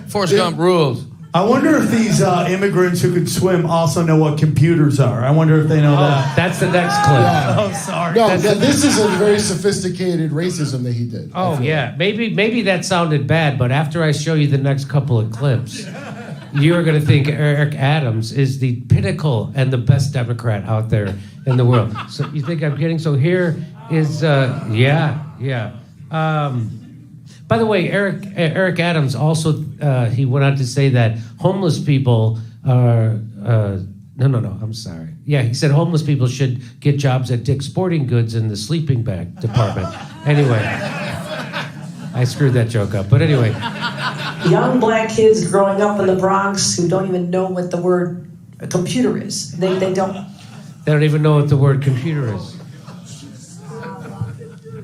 Forrest Gump rules. I wonder if these immigrants who could swim also know what computers are. I wonder if they know that. That's the next clip. Yeah. Oh, sorry. No, this is a very sophisticated racism that he did. Oh, yeah. Maybe that sounded bad, but after I show you the next couple of clips, you're going to think Eric Adams is the pinnacle and the best Democrat out there in the world. So you think I'm kidding? So here is, yeah. By the way, Eric Adams also, he went on to say that homeless people are, no, I'm sorry. Yeah, he said homeless people should get jobs at Dick's Sporting Goods in the sleeping bag department. Anyway, I screwed that joke up. But anyway. Young black kids growing up in the Bronx who don't even know what the word computer is. They don't. They don't even know what the word computer is.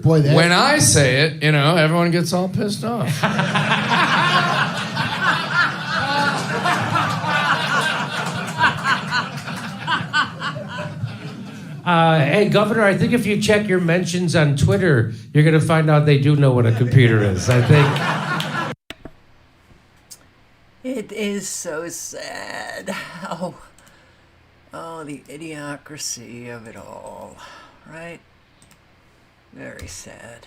Boy, when I say it, everyone gets all pissed off. Hey, Governor, I think if you check your mentions on Twitter, you're going to find out they do know what a computer is, I think. It is so sad. Oh, the idiocracy of it all, right? Very sad.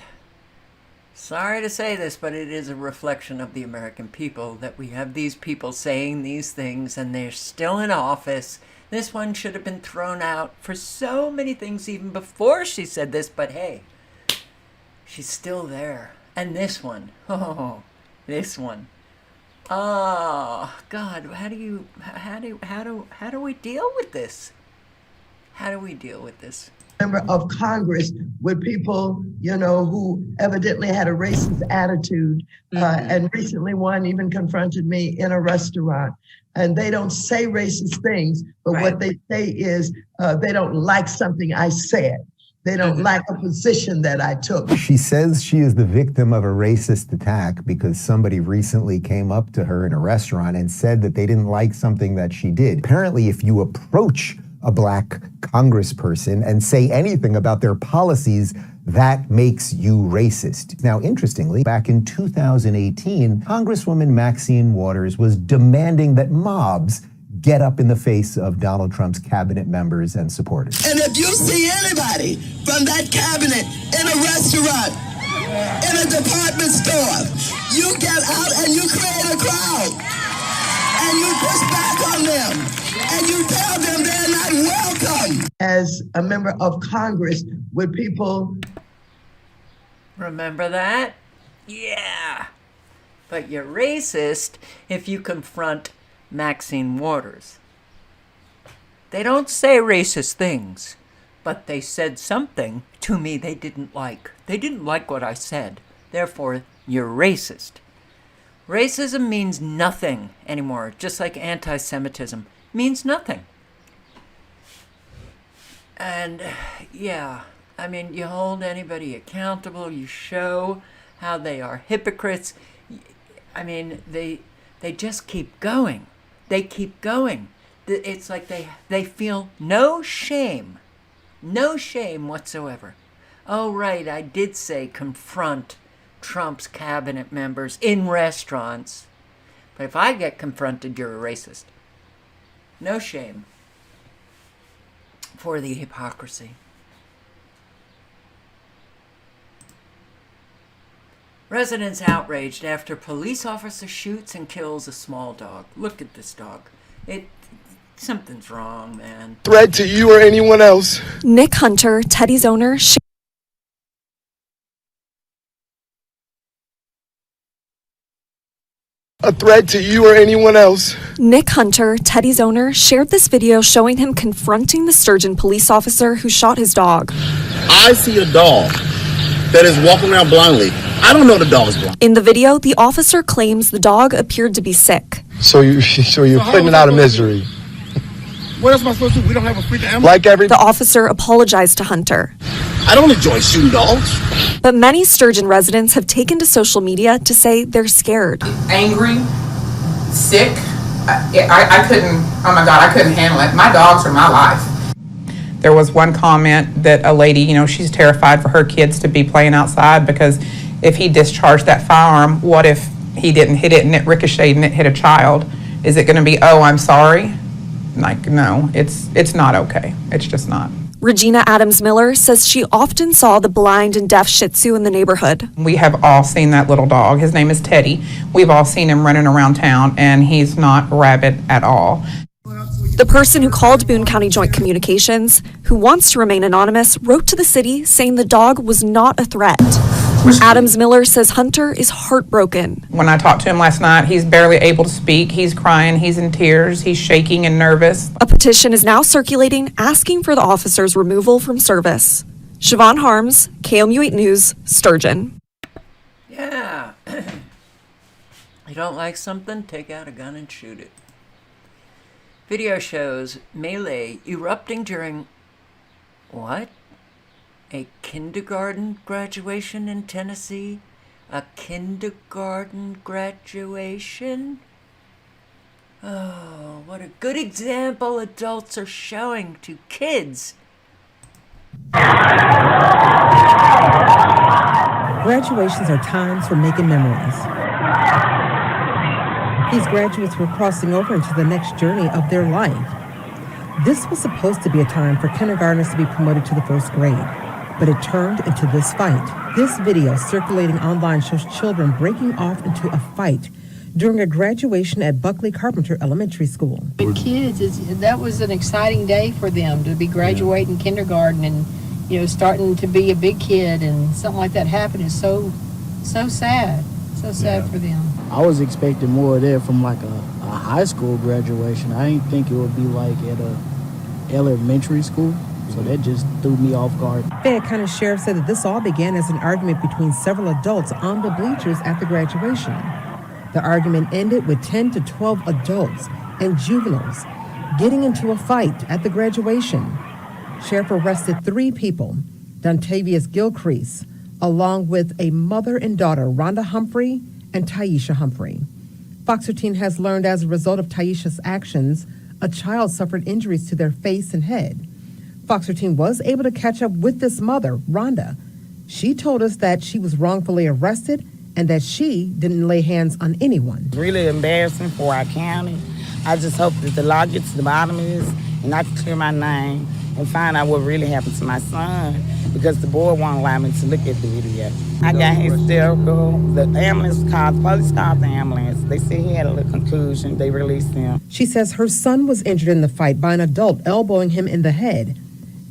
Sorry to say this, but it is a reflection of the American people that we have these people saying these things and they're still in office. This one should have been thrown out for so many things even before she said this, but hey, she's still there. And this one, this one. Oh, God, how do we deal with this? How do we deal with this? Member of Congress with people, who evidently had a racist attitude. And recently one even confronted me in a restaurant. And they don't say racist things, but what they say is they don't like something I said. They don't like a position that I took. She says she is the victim of a racist attack because somebody recently came up to her in a restaurant and said that they didn't like something that she did. Apparently, if you approach a black congressperson and say anything about their policies, that makes you racist. Now, interestingly, back in 2018, Congresswoman Maxine Waters was demanding that mobs get up in the face of Donald Trump's cabinet members and supporters. And if you see anybody from that cabinet in a restaurant, in a department store, you get out and you create a crowd. And you push back on them. And you tell them they're not welcome. As a member of Congress with people. Remember that? Yeah. But you're racist if you confront Maxine Waters. They don't say racist things, but they said something to me they didn't like. They didn't like what I said. Therefore, you're racist. Racism means nothing anymore, just like anti-Semitism means nothing. And yeah, I mean, you hold anybody accountable, you show how they are hypocrites. I mean, they just keep going. They keep going. It's like they feel no shame whatsoever. Oh, right, I did say confront Trump's cabinet members in restaurants. But if I get confronted, you're a racist. No shame for the hypocrisy. Residents outraged after police officer shoots and kills a small dog. Look at this dog. Something's wrong, man. Threat to you or anyone else. Nick Hunter, Teddy's owner, A threat to you or anyone else. Nick Hunter, Teddy's owner, shared this video showing him confronting the Sturgeon police officer who shot his dog. I see a dog that is walking around blindly. I don't know the dog is blind. In the video, the officer claims the dog appeared to be sick. So you're putting it out of misery. What else am I supposed to do? We don't have a freaking animal. The officer apologized to Hunter. I don't enjoy shooting dogs. But many Sturgeon residents have taken to social media to say they're scared. Angry, sick. I couldn't, oh my God, I couldn't handle it. My dogs are my life. There was one comment that a lady, she's terrified for her kids to be playing outside because if he discharged that firearm, what if he didn't hit it and it ricocheted and it hit a child? Is it going to be, oh, I'm sorry? Like, no, it's not okay. It's just not. Regina Adams Miller says she often saw the blind and deaf Shih Tzu in the neighborhood. We have all seen that little dog. His name is Teddy. We've all seen him running around town, and he's not rabid at all. The person who called Boone County Joint Communications, who wants to remain anonymous, wrote to the city saying the dog was not a threat. Adams Miller says Hunter is heartbroken. When I talked to him last night, he's barely able to speak. He's crying, he's in tears, he's shaking and nervous. A petition is now circulating asking for the officer's removal from service. Siobhan Harms, KOMU 8 News, Sturgeon. Yeah. You don't like something? Take out a gun and shoot it. Video shows melee erupting during what? A kindergarten graduation in Tennessee? A kindergarten graduation? Oh, what a good example adults are showing to kids. Graduations are times for making memories. These graduates were crossing over into the next journey of their life. This was supposed to be a time for kindergartners to be promoted to the first grade. but it turned into this fight. This video circulating online shows children breaking off into a fight during a graduation at Buckley Carpenter Elementary School. The kids, that was an exciting day for them to be graduating kindergarten and, starting to be a big kid, and something like that happened is so sad. So sad for them. I was expecting more of that from like a high school graduation. I didn't think it would be like at a elementary school. So that just threw me off guard. Fayette County Sheriff said that this all began as an argument between several adults on the bleachers at the graduation. The argument ended with 10 to 12 adults and juveniles getting into a fight at the graduation. Sheriff arrested 3 people, Dontavius Gilcrease, along with a mother and daughter, Rhonda Humphrey and Taisha Humphrey. Fox 13 has learned as a result of Taisha's actions, a child suffered injuries to their face and head. Fox 13 was able to catch up with this mother, Rhonda. She told us that she was wrongfully arrested and that she didn't lay hands on anyone. It's really embarrassing for our county. I just hope that the law gets to the bottom of this and I can clear my name and find out what really happened to my son, because the board won't allow me to look at the video. I got hysterical. The police called the ambulance. They said he had a little concussion. They released him. She says her son was injured in the fight by an adult elbowing him in the head.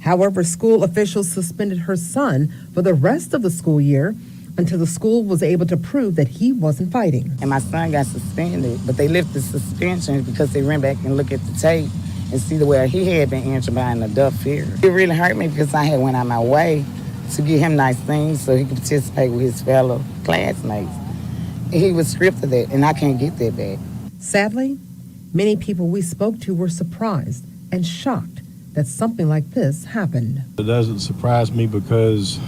However, school officials suspended her son for the rest of the school year until the school was able to prove that he wasn't fighting. And my son got suspended, but they lifted suspension because they ran back and looked at the tape and see where he had been injured by an adult figure. It really hurt me because I had went out my way to give him nice things so he could participate with his fellow classmates. He was stripped of that, and I can't get that back. Sadly, many people we spoke to were surprised and shocked that something like this happened. It doesn't surprise me because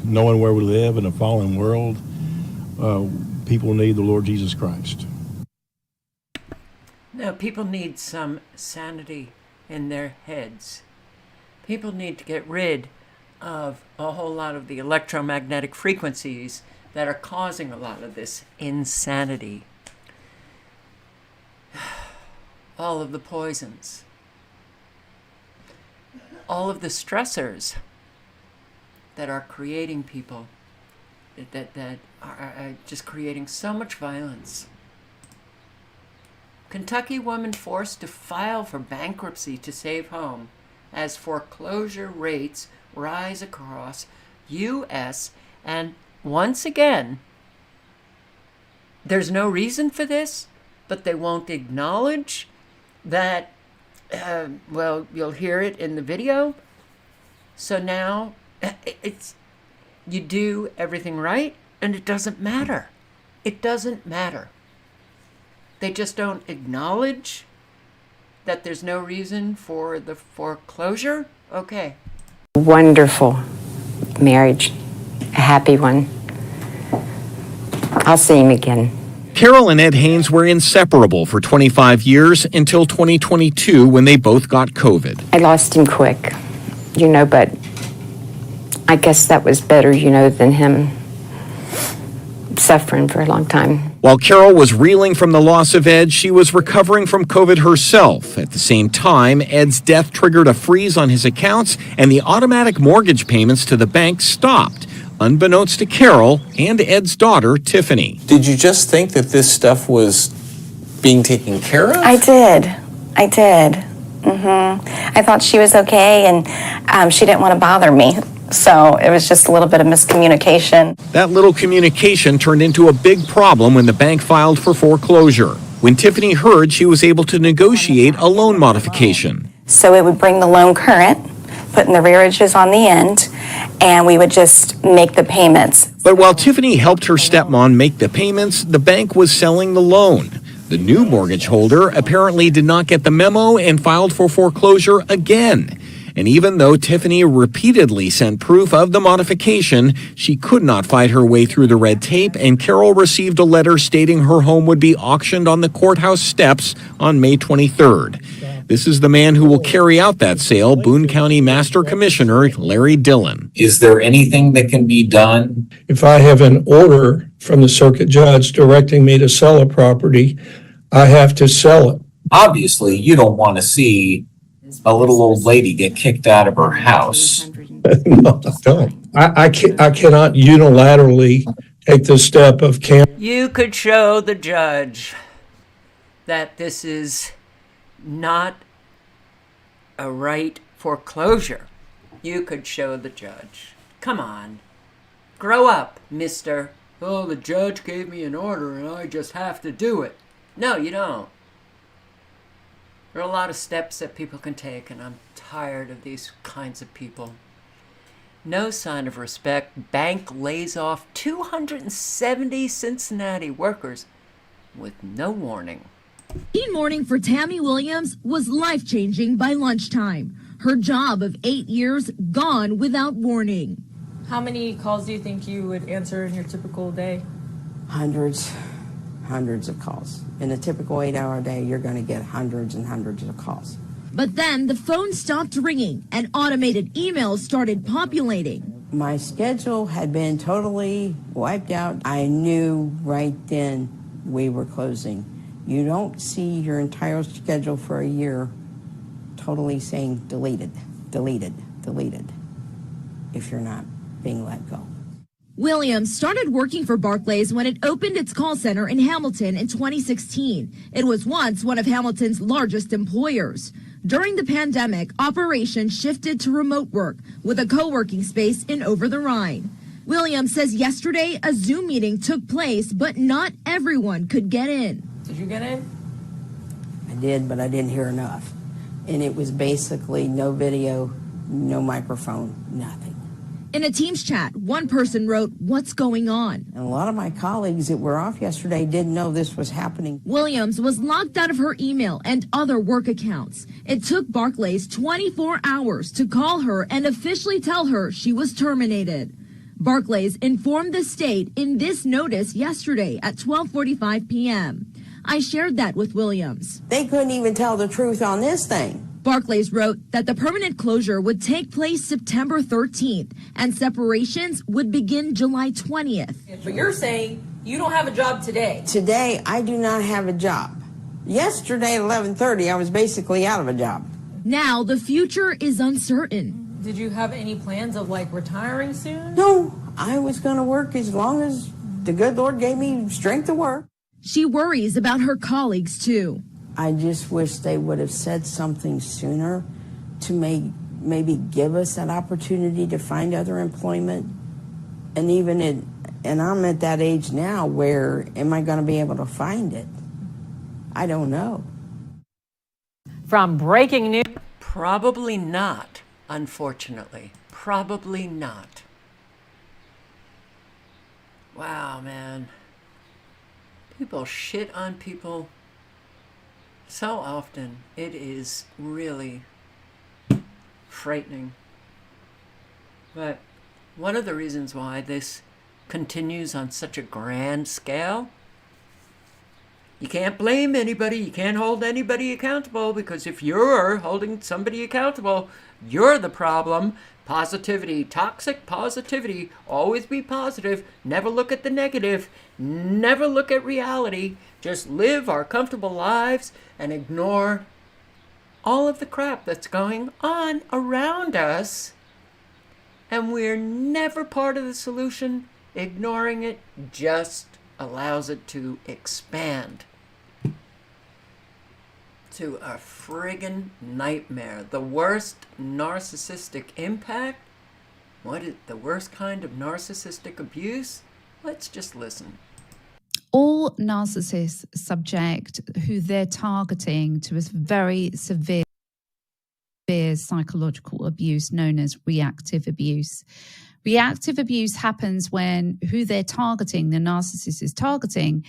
knowing where we live in a fallen world, people need the Lord Jesus Christ. No, people need some sanity in their heads. People need to get rid of a whole lot of the electromagnetic frequencies that are causing a lot of this insanity. All of the poisons. All of the stressors that are creating people, that are just creating so much violence. Kentucky woman forced to file for bankruptcy to save home as foreclosure rates rise across U.S. And once again, there's no reason for this, but they won't acknowledge that, well, you'll hear it in the video. So now it's, you do everything right and it doesn't matter. It doesn't matter. They just don't acknowledge that there's no reason for the foreclosure? Okay. Wonderful marriage. A happy one. I'll see him again. Carol and Ed Haynes were inseparable for 25 years until 2022 when they both got COVID. I lost him quick, but I guess that was better, than him suffering for a long time. While Carol was reeling from the loss of Ed, she was recovering from COVID herself. At the same time, Ed's death triggered a freeze on his accounts and the automatic mortgage payments to the bank stopped, unbeknownst to Carol and Ed's daughter, Tiffany. Did you just think that this stuff was being taken care of? I did. I thought she was okay and she didn't want to bother me. So it was just a little bit of miscommunication. That little communication turned into a big problem when the bank filed for foreclosure. When Tiffany heard, she was able to negotiate a loan modification. So it would bring the loan current, putting the rearages on the end, and we would just make the payments. But while Tiffany helped her stepmom make the payments, the bank was selling the loan. The new mortgage holder apparently did not get the memo and filed for foreclosure again. And even though Tiffany repeatedly sent proof of the modification, she could not fight her way through the red tape, and Carol received a letter stating her home would be auctioned on the courthouse steps on May 23rd. This is the man who will carry out that sale, Boone County Master Commissioner Larry Dillon. Is there anything that can be done? If I have an order from the circuit judge directing me to sell a property, I have to sell it. Obviously, you don't want to see a little old lady get kicked out of her house. No, I don't. I cannot unilaterally take the step of You could show the judge that this is not a right foreclosure. You could show the judge. Come on. Grow up, mister. Oh, the judge gave me an order and I just have to do it. No, you don't. There are a lot of steps that people can take, and I'm tired of these kinds of people. No sign of respect. Bank lays off 270 Cincinnati workers with no warning. Teen morning for Tammy Williams was life-changing by lunchtime. Her job of 8 years gone without warning. How many calls do you think you would answer in your typical day? Hundreds of calls. In a typical 8-hour day, you're going to get hundreds and hundreds of calls. But then the phone stopped ringing and automated emails started populating. My schedule had been totally wiped out. I knew right then we were closing. You don't see your entire schedule for a year totally saying deleted, deleted, deleted, if you're not being let go. Williams started working for Barclays when it opened its call center in Hamilton in 2016. It was once one of Hamilton's largest employers. During the pandemic, operations shifted to remote work with a co-working space in Over the Rhine. Williams says yesterday a Zoom meeting took place, but not everyone could get in. Did you get in? I did, but I didn't hear enough. And it was basically no video, no microphone, nothing. In a Teams chat, one person wrote, "What's going on?" And a lot of my colleagues that were off yesterday didn't know this was happening. Williams was locked out of her email and other work accounts. It took Barclays 24 hours to call her and officially tell her she was terminated. Barclays informed the state in this notice yesterday at 12:45 p.m. I shared that with Williams. They couldn't even tell the truth on this thing. Barclays wrote that the permanent closure would take place September 13th and separations would begin July 20th. But you're saying you don't have a job today. Today, I do not have a job. Yesterday at 11:30, I was basically out of a job. Now the future is uncertain. Did you have any plans of like retiring soon? No, I was going to work as long as the good Lord gave me strength to work. She worries about her colleagues too. I just wish they would have said something sooner to maybe give us that opportunity to find other employment. And and I'm at that age now where am I going to be able to find it? I don't know. From breaking news, probably not, unfortunately. Probably not. Wow, man. People shit on people so often. It is really frightening. But one of the reasons why this continues on such a grand scale, you can't blame anybody, you can't hold anybody accountable, because if you're holding somebody accountable, you're the problem. Positivity, toxic positivity, always be positive, never look at the negative, never look at reality, just live our comfortable lives and ignore all of the crap that's going on around us. And we're never part of the solution. Ignoring it just allows it to expand to a friggin' nightmare. The worst narcissistic impact? What is the worst kind of narcissistic abuse? Let's just listen. All narcissists subject who they're targeting to a very severe psychological abuse known as reactive abuse. Reactive abuse happens when who they're targeting, the narcissist is targeting,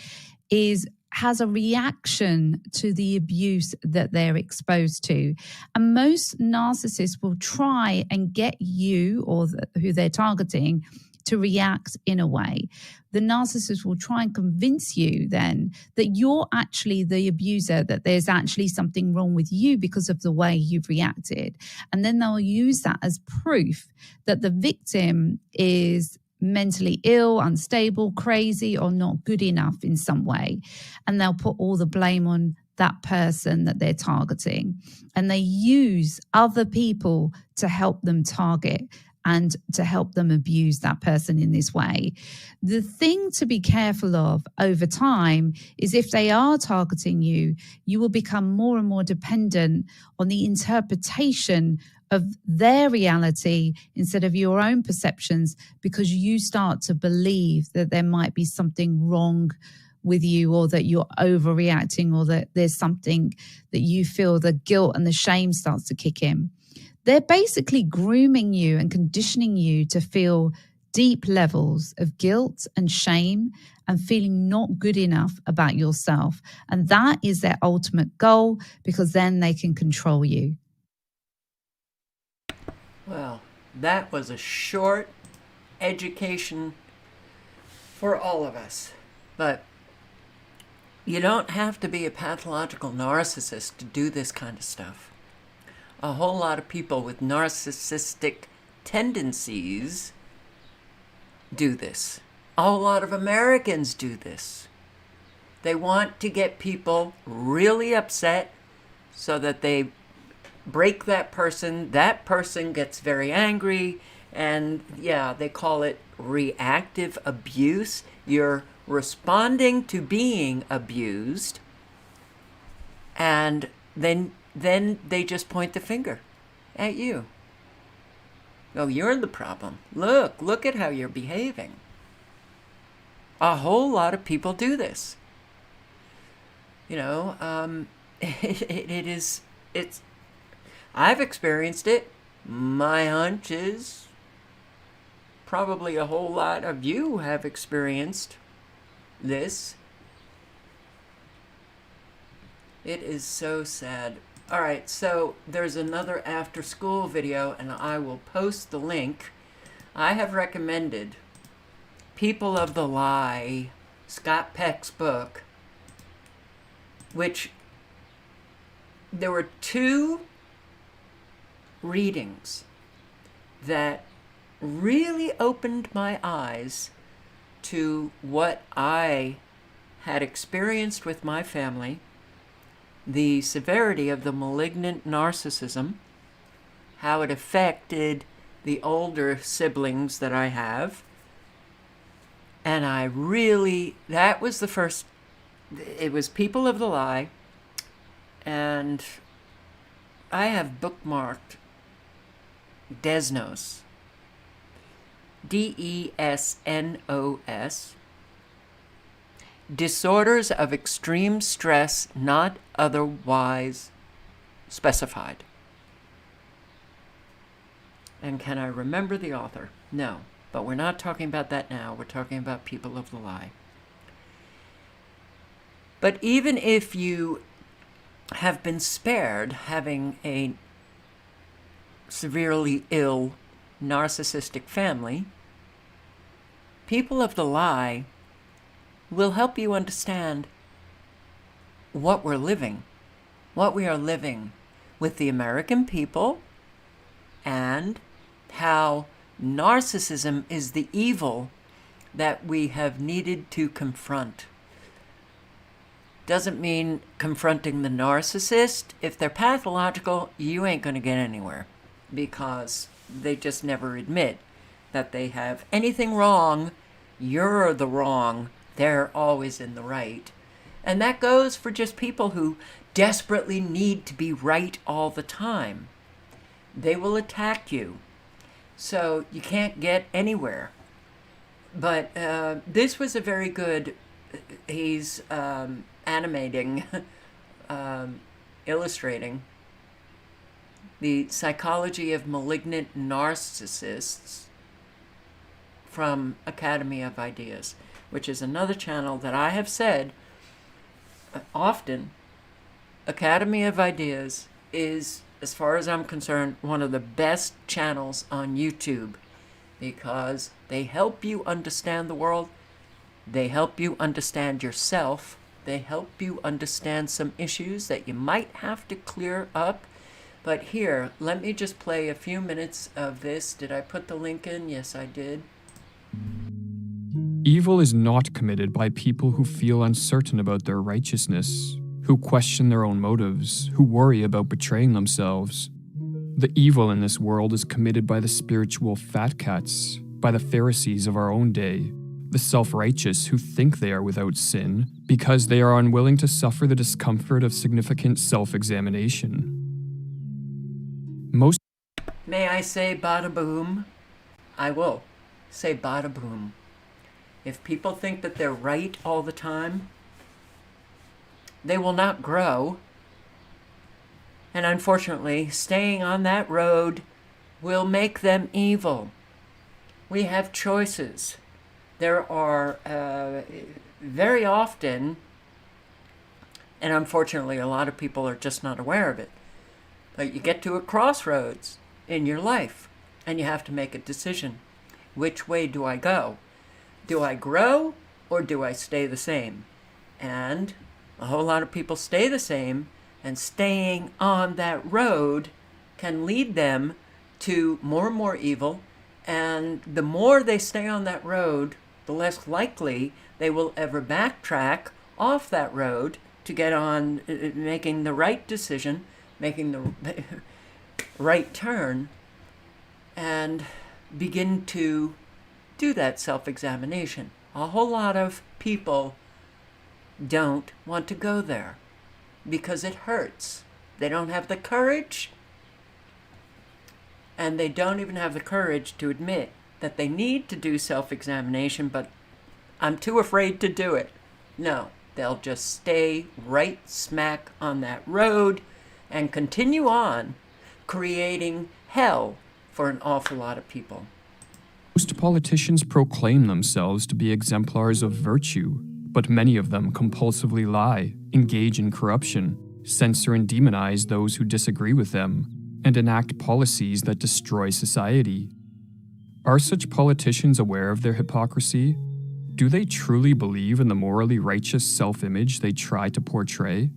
has a reaction to the abuse that they're exposed to. And most narcissists will try and get you or who they're targeting to react in a way. The narcissist will try and convince you then that you're actually the abuser, that there's actually something wrong with you because of the way you've reacted. And then they'll use that as proof that the victim is mentally ill, unstable, crazy, or not good enough in some way. And they'll put all the blame on that person that they're targeting. And they use other people to help them target and to help them abuse that person in this way. The thing to be careful of over time is if they are targeting you, you will become more and more dependent on the interpretation of their reality instead of your own perceptions, because you start to believe that there might be something wrong with you, or that you're overreacting, or that there's something that you feel the guilt and the shame starts to kick in. They're basically grooming you and conditioning you to feel deep levels of guilt and shame and feeling not good enough about yourself. And that is their ultimate goal, because then they can control you. Well, that was a short education for all of us. But you don't have to be a pathological narcissist to do this kind of stuff. A whole lot of people with narcissistic tendencies do this. A whole lot of Americans do this. They want to get people really upset so that they break that person gets very angry, and yeah, they call it reactive abuse. You're responding to being abused, and then they just point the finger at you. Oh, you're the problem. Look at how you're behaving. A whole lot of people do this. I've experienced it. My hunch is probably a whole lot of you have experienced this. It is so sad. All right, so there's another after school video, and I will post the link. I have recommended People of the Lie, Scott Peck's book, which there were 2 readings that really opened my eyes to what I had experienced with my family, the severity of the malignant narcissism, how it affected the older siblings that I have. And that was the first, it was People of the Lie, and I have bookmarked Desnos, Desnos, Disorders of Extreme Stress Not Otherwise Specified. And can I remember the author? No, but we're not talking about that now. We're talking about People of the Lie. But even if you have been spared having a severely ill narcissistic family, People of the Lie will help you understand what we are living with the American people, and how narcissism is the evil that we have needed to confront. Doesn't mean confronting the narcissist. If they're pathological, you ain't going to get anywhere, because they just never admit that they have anything wrong. You're the wrong. They're always in the right. And that goes for just people who desperately need to be right all the time. They will attack you, so you can't get anywhere. But this was a very good, he's animating, illustrating the psychology of malignant narcissists from Academy of Ideas, which is another channel that I have said often. Academy of Ideas is, as far as I'm concerned, one of the best channels on YouTube, because they help you understand the world, they help you understand yourself, they help you understand some issues that you might have to clear up. But here, let me just play a few minutes of this. Did I put the link in? Yes, I did. Evil is not committed by people who feel uncertain about their righteousness, who question their own motives, who worry about betraying themselves. The evil in this world is committed by the spiritual fat cats, by the Pharisees of our own day, the self-righteous who think they are without sin because they are unwilling to suffer the discomfort of significant self-examination. May I say bada boom? I will say bada boom. If people think that they're right all the time, they will not grow. And unfortunately, staying on that road will make them evil. We have choices. There are very often, and unfortunately a lot of people are just not aware of it, but you get to a crossroads in your life and you have to make a decision. Which way do I go? Do I grow or do I stay the same? And a whole lot of people stay the same, and staying on that road can lead them to more and more evil, and the more they stay on that road, the less likely they will ever backtrack off that road to get on making the right decision, making the right turn, and begin to do that self-examination. A whole lot of people don't want to go there because it hurts. They don't have the courage, and they don't even have the courage to admit that they need to do self-examination, but I'm too afraid to do it. No, they'll just stay right smack on that road and continue on creating hell for an awful lot of people. Most politicians proclaim themselves to be exemplars of virtue, but many of them compulsively lie, engage in corruption, censor and demonize those who disagree with them, and enact policies that destroy society. Are such politicians aware of their hypocrisy? Do they truly believe in the morally righteous self-image they try to portray?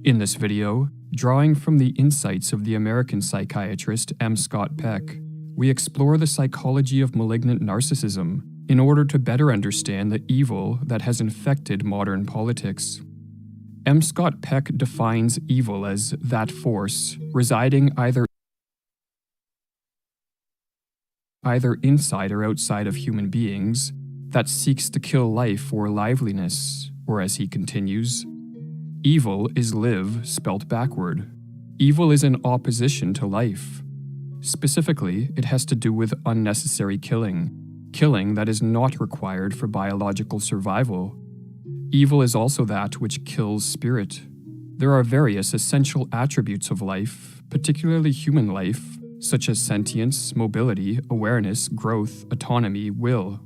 In this video, drawing from the insights of the American psychiatrist M. Scott Peck, we explore the psychology of malignant narcissism in order to better understand the evil that has infected modern politics. M. Scott Peck defines evil as that force residing either inside or outside of human beings that seeks to kill life or liveliness, or as he continues, evil is live spelt backward. Evil is in opposition to life. Specifically, it has to do with unnecessary killing that is not required for biological survival. Evil is also that which kills spirit. There are various essential attributes of life, particularly human life, such as sentience, mobility, awareness, growth, autonomy, will.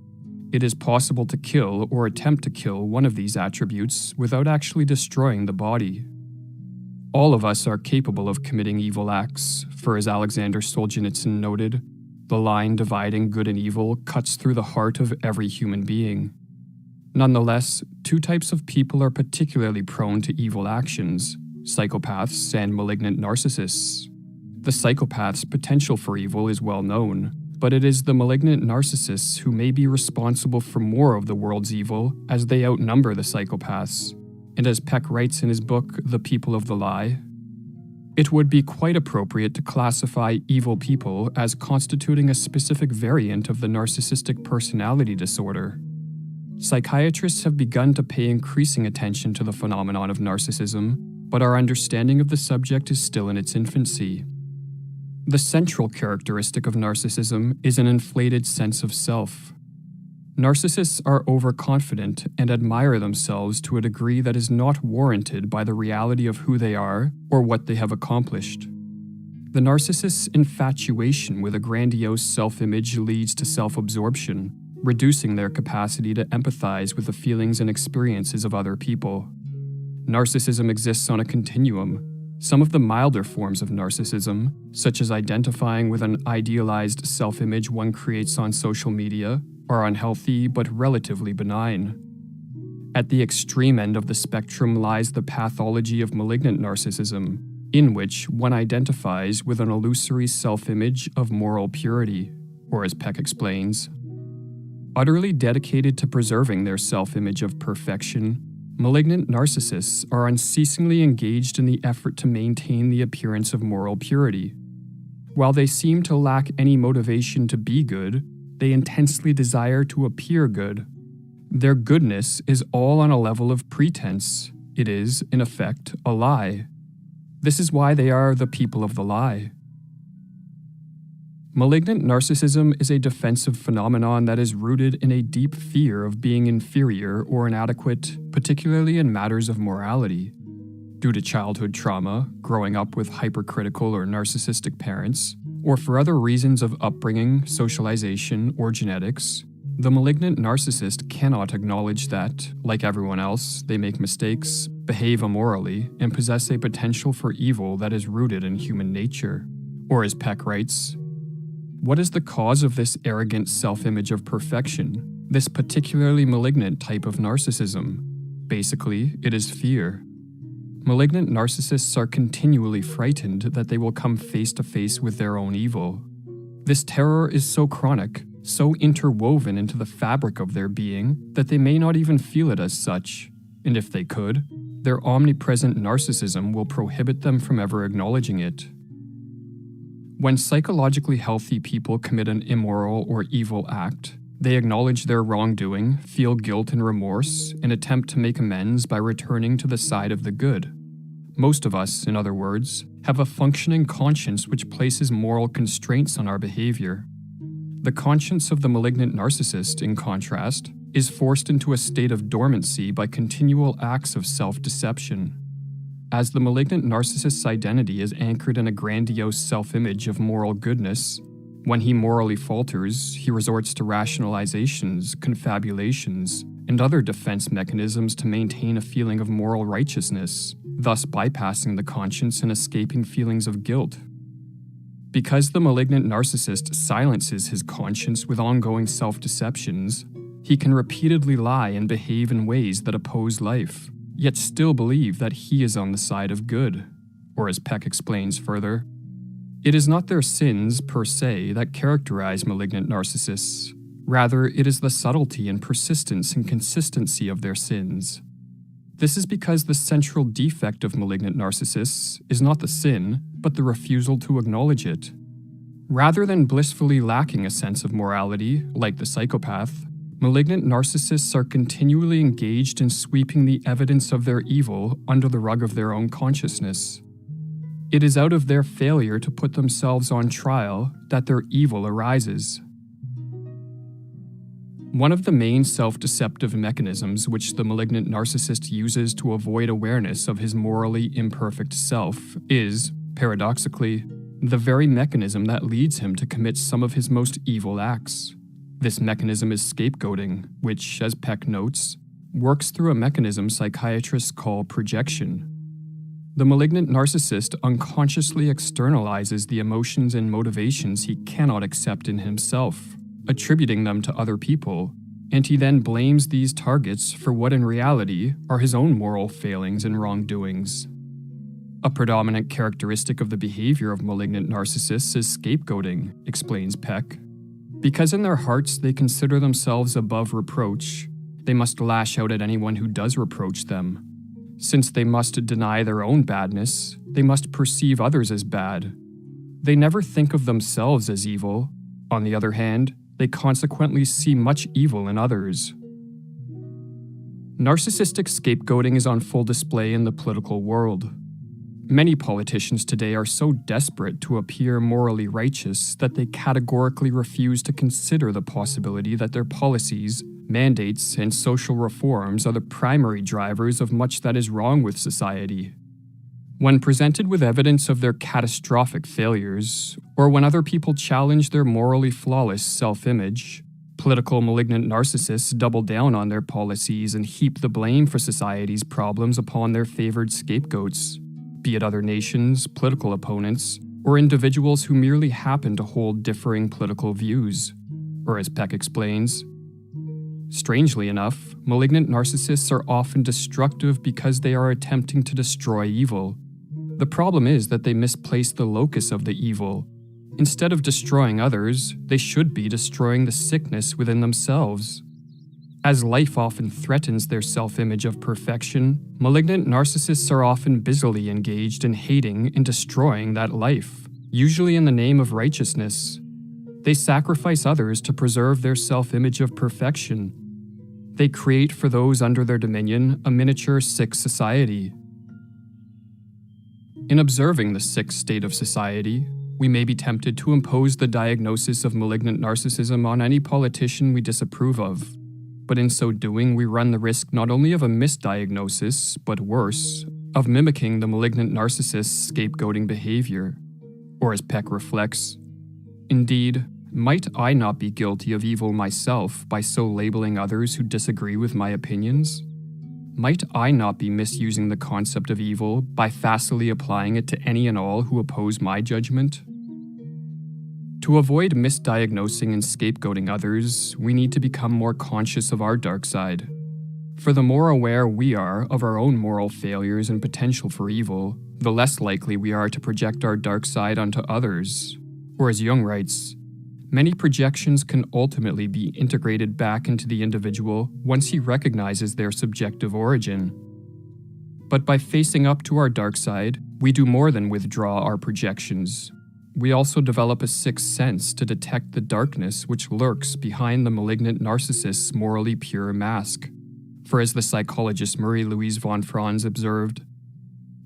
It is possible to kill or attempt to kill one of these attributes without actually destroying the body. All of us are capable of committing evil acts, for as Alexander Solzhenitsyn noted, the line dividing good and evil cuts through the heart of every human being. Nonetheless, two types of people are particularly prone to evil actions: psychopaths and malignant narcissists. The psychopath's potential for evil is well known, but it is the malignant narcissists who may be responsible for more of the world's evil, as they outnumber the psychopaths. And as Peck writes in his book, The People of the Lie, it would be quite appropriate to classify evil people as constituting a specific variant of the narcissistic personality disorder. Psychiatrists have begun to pay increasing attention to the phenomenon of narcissism, but our understanding of the subject is still in its infancy. The central characteristic of narcissism is an inflated sense of self. Narcissists are overconfident and admire themselves to a degree that is not warranted by the reality of who they are or what they have accomplished. The narcissist's infatuation with a grandiose self-image leads to self-absorption, reducing their capacity to empathize with the feelings and experiences of other people. Narcissism exists on a continuum. Some of the milder forms of narcissism, such as identifying with an idealized self-image one creates on social media, are unhealthy but relatively benign. At the extreme end of the spectrum lies the pathology of malignant narcissism, in which one identifies with an illusory self-image of moral purity, or as Peck explains, utterly dedicated to preserving their self-image of perfection, malignant narcissists are unceasingly engaged in the effort to maintain the appearance of moral purity. While they seem to lack any motivation to be good, they intensely desire to appear good. Their goodness is all on a level of pretense. It is, in effect, a lie. This is why they are the people of the lie. Malignant narcissism is a defensive phenomenon that is rooted in a deep fear of being inferior or inadequate, particularly in matters of morality. Due to childhood trauma, growing up with hypercritical or narcissistic parents, or for other reasons of upbringing, socialization, or genetics, the malignant narcissist cannot acknowledge that, like everyone else, they make mistakes, behave immorally, and possess a potential for evil that is rooted in human nature. Or as Peck writes, what is the cause of this arrogant self-image of perfection, this particularly malignant type of narcissism? Basically, it is fear. Malignant narcissists are continually frightened that they will come face to face with their own evil. This terror is so chronic, so interwoven into the fabric of their being, that they may not even feel it as such, and if they could, their omnipresent narcissism will prohibit them from ever acknowledging it. When psychologically healthy people commit an immoral or evil act, they acknowledge their wrongdoing, feel guilt and remorse, and attempt to make amends by returning to the side of the good. Most of us, in other words, have a functioning conscience which places moral constraints on our behavior. The conscience of the malignant narcissist, in contrast, is forced into a state of dormancy by continual acts of self-deception. As the malignant narcissist's identity is anchored in a grandiose self-image of moral goodness, when he morally falters, he resorts to rationalizations, confabulations, and other defense mechanisms to maintain a feeling of moral righteousness, thus bypassing the conscience and escaping feelings of guilt. Because the malignant narcissist silences his conscience with ongoing self-deceptions, he can repeatedly lie and behave in ways that oppose life, yet still believe that he is on the side of good. Or as Peck explains further, it is not their sins, per se, that characterize malignant narcissists. Rather, it is the subtlety and persistence and consistency of their sins. This is because the central defect of malignant narcissists is not the sin, but the refusal to acknowledge it. Rather than blissfully lacking a sense of morality, like the psychopath, malignant narcissists are continually engaged in sweeping the evidence of their evil under the rug of their own consciousness. It is out of their failure to put themselves on trial that their evil arises. One of the main self-deceptive mechanisms which the malignant narcissist uses to avoid awareness of his morally imperfect self is, paradoxically, the very mechanism that leads him to commit some of his most evil acts. This mechanism is scapegoating, which, as Peck notes, works through a mechanism psychiatrists call projection. The malignant narcissist unconsciously externalizes the emotions and motivations he cannot accept in himself, attributing them to other people, and he then blames these targets for what in reality are his own moral failings and wrongdoings. A predominant characteristic of the behavior of malignant narcissists is scapegoating, explains Peck. Because in their hearts they consider themselves above reproach, they must lash out at anyone who does reproach them. Since they must deny their own badness, they must perceive others as bad. They never think of themselves as evil. On the other hand, they consequently see much evil in others. Narcissistic scapegoating is on full display in the political world. Many politicians today are so desperate to appear morally righteous that they categorically refuse to consider the possibility that their policies, mandates, and social reforms are the primary drivers of much that is wrong with society. When presented with evidence of their catastrophic failures, or when other people challenge their morally flawless self-image, political malignant narcissists double down on their policies and heap the blame for society's problems upon their favored scapegoats, be it other nations, political opponents, or individuals who merely happen to hold differing political views. Or as Peck explains, strangely enough, malignant narcissists are often destructive because they are attempting to destroy evil. The problem is that they misplace the locus of the evil. Instead of destroying others, they should be destroying the sickness within themselves. As life often threatens their self-image of perfection, malignant narcissists are often busily engaged in hating and destroying that life, usually in the name of righteousness. They sacrifice others to preserve their self-image of perfection. They create for those under their dominion a miniature sick society. In observing the sick state of society, we may be tempted to impose the diagnosis of malignant narcissism on any politician we disapprove of. But in so doing, we run the risk not only of a misdiagnosis, but worse, of mimicking the malignant narcissist's scapegoating behavior. Or as Peck reflects, indeed, might I not be guilty of evil myself by so labeling others who disagree with my opinions? Might I not be misusing the concept of evil by facilely applying it to any and all who oppose my judgment? To avoid misdiagnosing and scapegoating others, we need to become more conscious of our dark side. For the more aware we are of our own moral failures and potential for evil, the less likely we are to project our dark side onto others. Or as Jung writes, many projections can ultimately be integrated back into the individual once he recognizes their subjective origin. But by facing up to our dark side, we do more than withdraw our projections. We also develop a sixth sense to detect the darkness which lurks behind the malignant narcissist's morally pure mask. For as the psychologist Marie-Louise von Franz observed,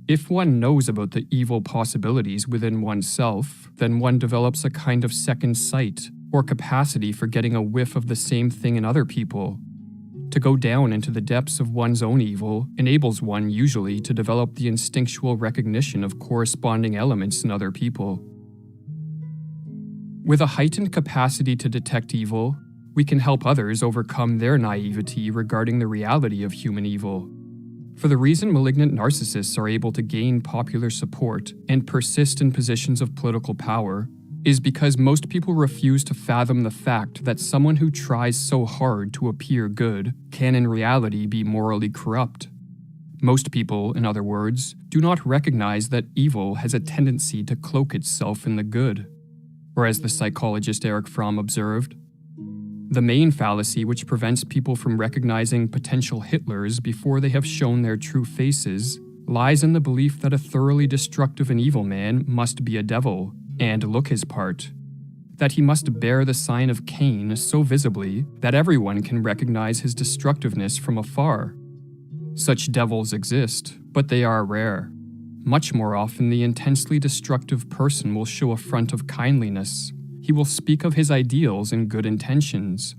if one knows about the evil possibilities within oneself, then one develops a kind of second sight or capacity for getting a whiff of the same thing in other people. To go down into the depths of one's own evil enables one usually to develop the instinctual recognition of corresponding elements in other people. With a heightened capacity to detect evil, we can help others overcome their naivety regarding the reality of human evil. For the reason malignant narcissists are able to gain popular support and persist in positions of political power is because most people refuse to fathom the fact that someone who tries so hard to appear good can in reality be morally corrupt. Most people, in other words, do not recognize that evil has a tendency to cloak itself in the good. Or as the psychologist Erich Fromm observed, the main fallacy which prevents people from recognizing potential Hitlers before they have shown their true faces lies in the belief that a thoroughly destructive and evil man must be a devil and look his part, that he must bear the sign of Cain so visibly that everyone can recognize his destructiveness from afar. Such devils exist, but they are rare. Much more often, the intensely destructive person will show a front of kindliness. He will speak of his ideals and good intentions.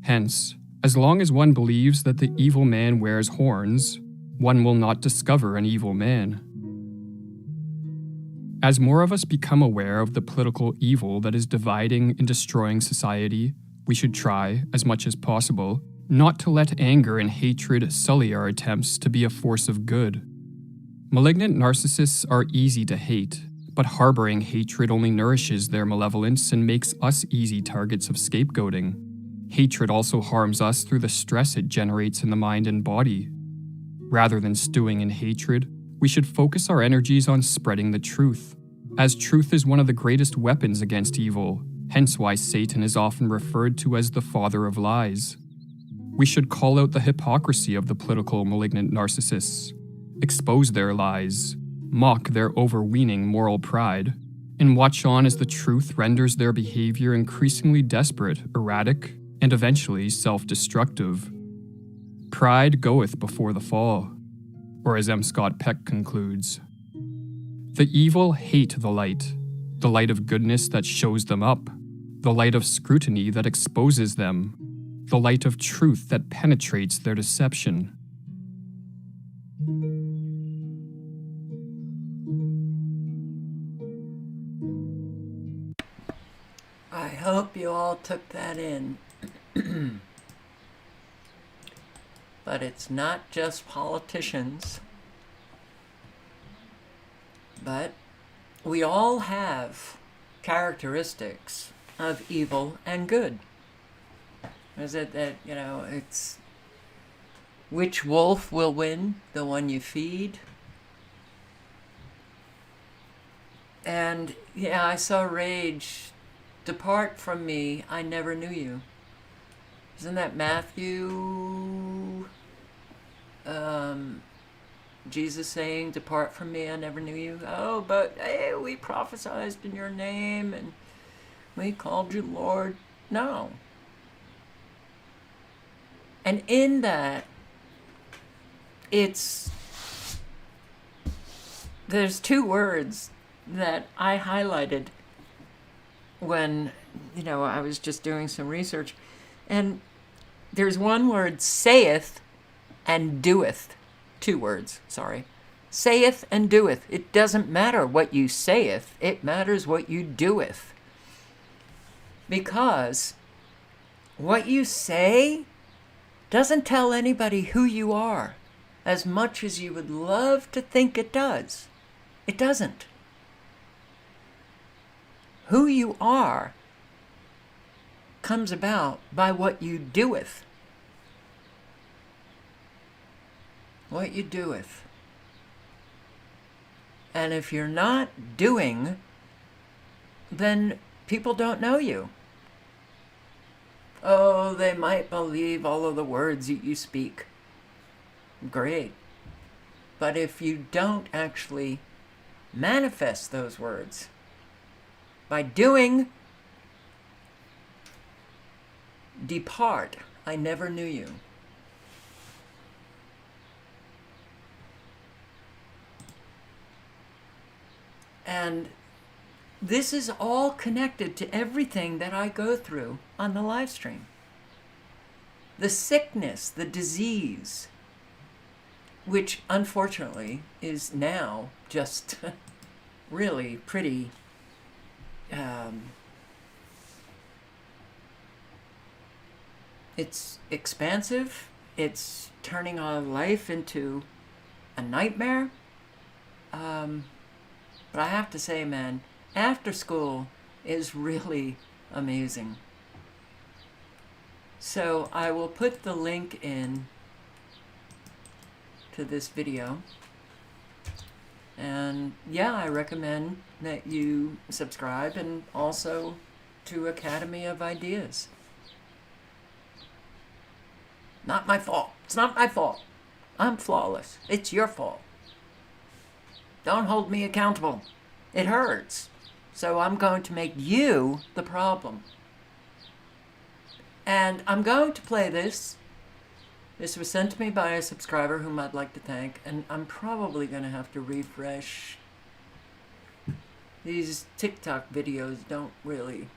Hence, as long as one believes that the evil man wears horns, one will not discover an evil man. As more of us become aware of the political evil that is dividing and destroying society, we should try, as much as possible, not to let anger and hatred sully our attempts to be a force of good. Malignant narcissists are easy to hate, but harboring hatred only nourishes their malevolence and makes us easy targets of scapegoating. Hatred also harms us through the stress it generates in the mind and body. Rather than stewing in hatred, we should focus our energies on spreading the truth, as truth is one of the greatest weapons against evil, hence why Satan is often referred to as the father of lies. We should call out the hypocrisy of the political malignant narcissists, expose their lies, mock their overweening moral pride, and watch on as the truth renders their behavior increasingly desperate, erratic, and eventually self-destructive. Pride goeth before the fall, or as M. Scott Peck concludes, the evil hate the light of goodness that shows them up, the light of scrutiny that exposes them, the light of truth that penetrates their deception. I hope you all took that in. But it's not just politicians. But we all have characteristics of evil and good. Is it that, it's which wolf will win? The one you feed? And yeah, I saw Rage, depart from me, I never knew you. Isn't that Matthew Jesus saying, "Depart from me, I never knew you"? Oh, but hey, we prophesied in your name and we called you Lord. No. And in that, there's two words that I highlighted when, I was just doing some research. And there's one word, saith and doeth. Two words, sorry. Saith and doeth. It doesn't matter what you saith, it matters what you doeth. Because what you say doesn't tell anybody who you are as much as you would love to think it does. It doesn't. Who you are comes about by what you doeth. What you doeth. And if you're not doing, then people don't know you. Oh, they might believe all of the words you speak. Great. But if you don't actually manifest those words by doing, depart, I never knew you. And this is all connected to everything that I go through on the live stream. The sickness, the disease, which unfortunately is now just really pretty it's expansive. It's turning our life into a nightmare. But I have to say, man, after school is really amazing. So I will put the link in to this video. And yeah, I recommend that you subscribe, and also to Academy of Ideas. Not my fault. It's not my fault. I'm flawless. It's your fault. Don't hold me accountable. It hurts. So I'm going to make you the problem. And I'm going to play this. This was sent to me by a subscriber whom I'd like to thank, and I'm probably going to have to refresh. These TikTok videos don't really...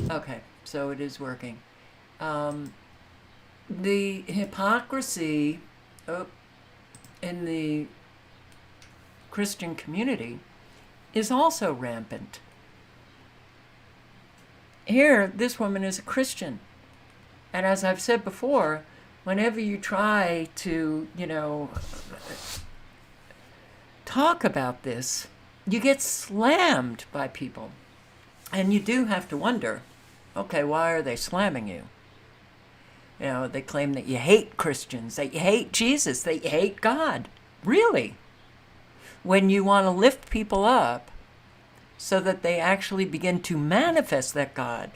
Okay, so it is working. The hypocrisy in the Christian community is also rampant. Here, this woman is a Christian. And as I've said before, whenever you try to, talk about this, you get slammed by people. And you do have to wonder, okay, why are they slamming you? They claim that you hate Christians, that you hate Jesus, that you hate God. Really? When you want to lift people up so that they actually begin to manifest that God,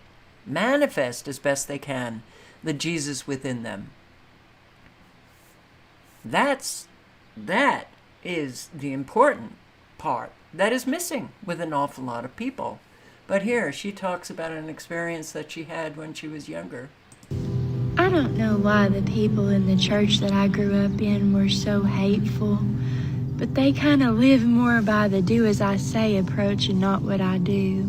manifest as best they can the Jesus within them. That is the important part that is missing with an awful lot of people. But here, she talks about an experience that she had when she was younger. I don't know why the people in the church that I grew up in were so hateful, but they kind of live more by the do as I say approach and not what I do.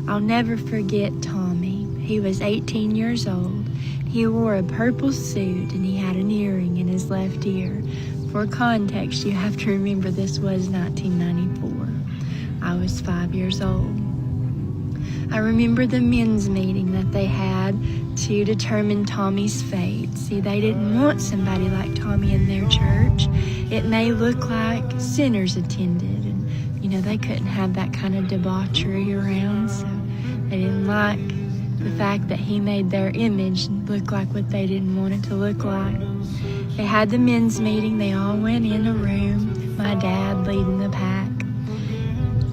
I'll never forget Tommy. He was 18 years old. He wore a purple suit and he had an earring in his left ear. For context, you have to remember this was 1994. I was 5 years old. I remember the men's meeting that they had to determine Tommy's fate. See, they didn't want somebody like Tommy in their church. It may look like sinners attended, and, they couldn't have that kind of debauchery around, so they didn't like the fact that he made their image look like what they didn't want it to look like. They had the men's meeting. They all went in a room, my dad leading the pack.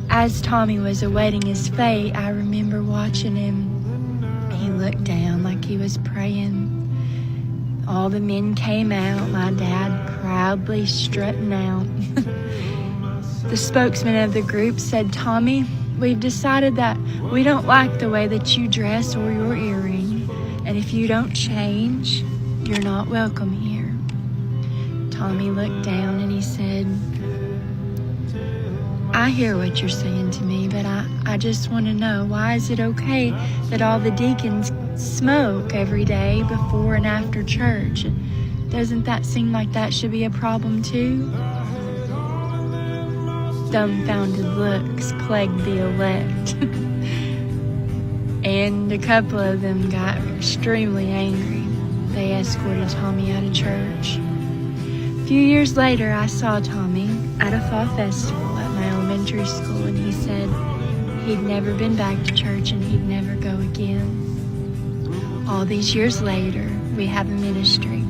As Tommy was awaiting his fate, I remember watching him. He looked down like he was praying. All the men came out. My dad proudly strutting out. The spokesman of the group said, "Tommy, we've decided that we don't like the way that you dress or your earring, and if you don't change, you're not welcome here." Tommy looked down and he said, "I hear what you're saying to me, but I just want to know, why is it okay that all the deacons smoke every day before and after church? Doesn't that seem like that should be a problem too?" Dumbfounded looks plagued the elect. And a couple of them got extremely angry. They escorted Tommy out of church. A few years later, I saw Tommy at a fall festival at my elementary school, and he said he'd never been back to church and he'd never go again. All these years later, we have a ministry,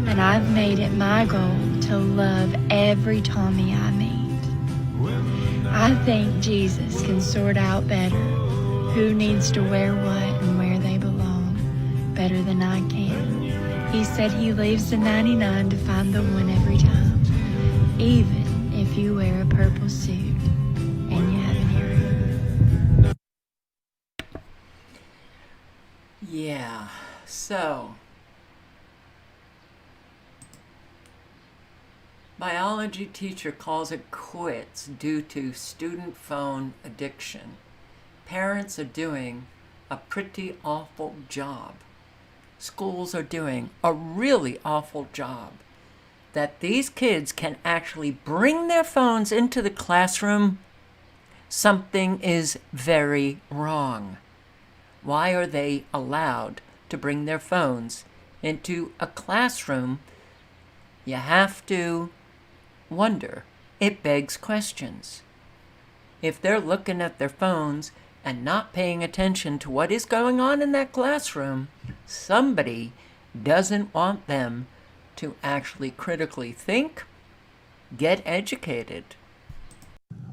and I've made it my goal to love every Tommy I meet. I think Jesus can sort out better who needs to wear what and where they belong better than I can. He said he leaves the 99 to find the one every time, even if you wear a purple suit and you have an earring. Yeah, so biology teacher calls it quits due to student phone addiction. Parents are doing a pretty awful job. Schools are doing a really awful job. That these kids can actually bring their phones into the classroom, something is very wrong. Why are they allowed to bring their phones into a classroom? You have to wonder. It begs questions. If they're looking at their phones and not paying attention to what is going on in that classroom, somebody doesn't want them to actually critically think, get educated.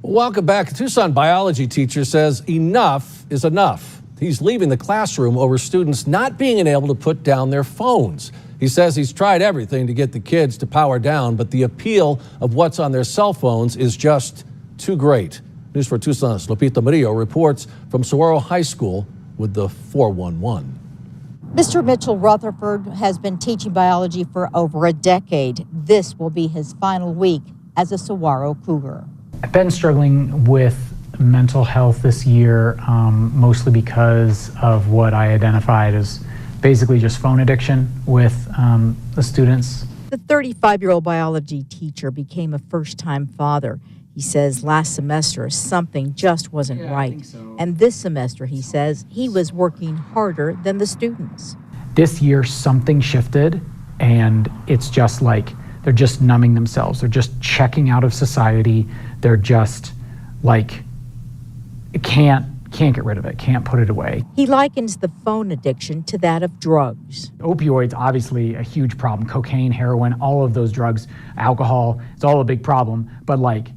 Welcome back. A Tucson biology teacher says enough is enough. He's leaving the classroom over students not being able to put down their phones. He says he's tried everything to get the kids to power down, but the appeal of what's on their cell phones is just too great. News for Tucson's Lupita Murillo reports from Saguaro High School with the 411. Mr. Mitchell Rutherford has been teaching biology for over a decade. This will be his final week as a Saguaro Cougar. I've been struggling with mental health this year, mostly because of what I identified as basically just phone addiction with the students. The 35-year-old biology teacher became a first-time father. He says last semester something just wasn't right. And this semester, he says, he was working harder than the students. This year, something shifted, and it's just like they're just numbing themselves. They're just checking out of society. They're just like, can't get rid of it, can't put it away. He likens the phone addiction to that of drugs. Opioids, obviously a huge problem. Cocaine, heroin, all of those drugs, alcohol, it's all a big problem. But like,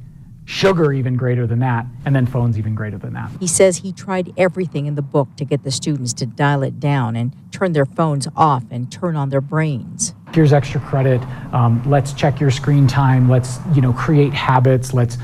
sugar even greater than that, and then phones even greater than that. He says he tried everything in the book to get the students to dial it down and turn their phones off and turn on their brains. Here's extra credit. Let's check your screen time. Let's, create habits. Let's,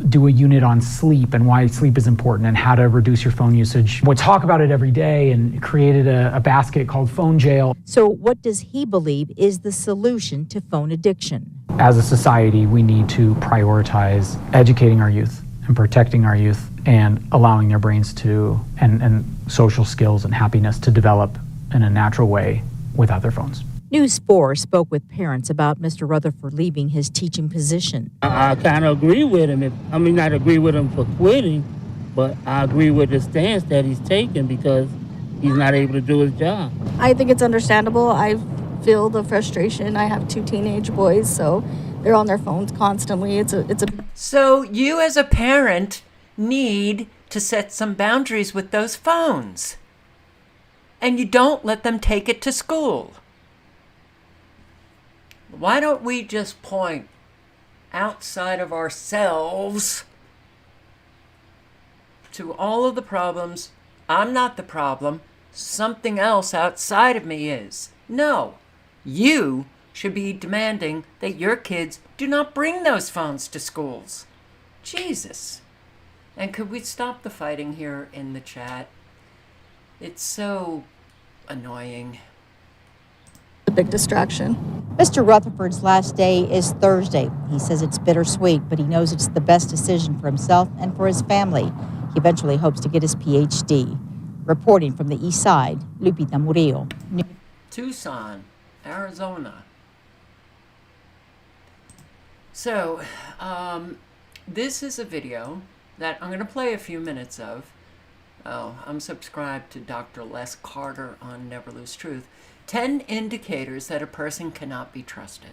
do a unit on sleep and why sleep is important and how to reduce your phone usage. We'll talk about it every day and created a basket called Phone Jail. So what does he believe is the solution to phone addiction? As a society, we need to prioritize educating our youth and protecting our youth and allowing their brains to, and social skills and happiness to develop in a natural way without their phones. News 4 spoke with parents about Mr. Rutherford leaving his teaching position. I kind of agree with him. Not agree with him for quitting, but I agree with the stance that he's taking because he's not able to do his job. I think it's understandable. I feel the frustration. I have 2 teenage boys, so they're on their phones constantly. So you as a parent need to set some boundaries with those phones. And you don't let them take it to school. Why don't we just point outside of ourselves to all of the problems? I'm not the problem. Something else outside of me is. No. You should be demanding that your kids do not bring those phones to schools. Jesus. And could we stop the fighting here in the chat? It's so annoying. A big distraction. Mr. Rutherford's last day is Thursday. He says it's bittersweet, but he knows it's the best decision for himself and for his family. He eventually hopes to get his PhD. Reporting from the east side, Lupita Murillo. Tucson, Arizona. So, this is a video that I'm going to play a few minutes of. Oh, I'm subscribed to Dr. Les Carter on Never Lose Truth. 10 indicators that a person cannot be trusted.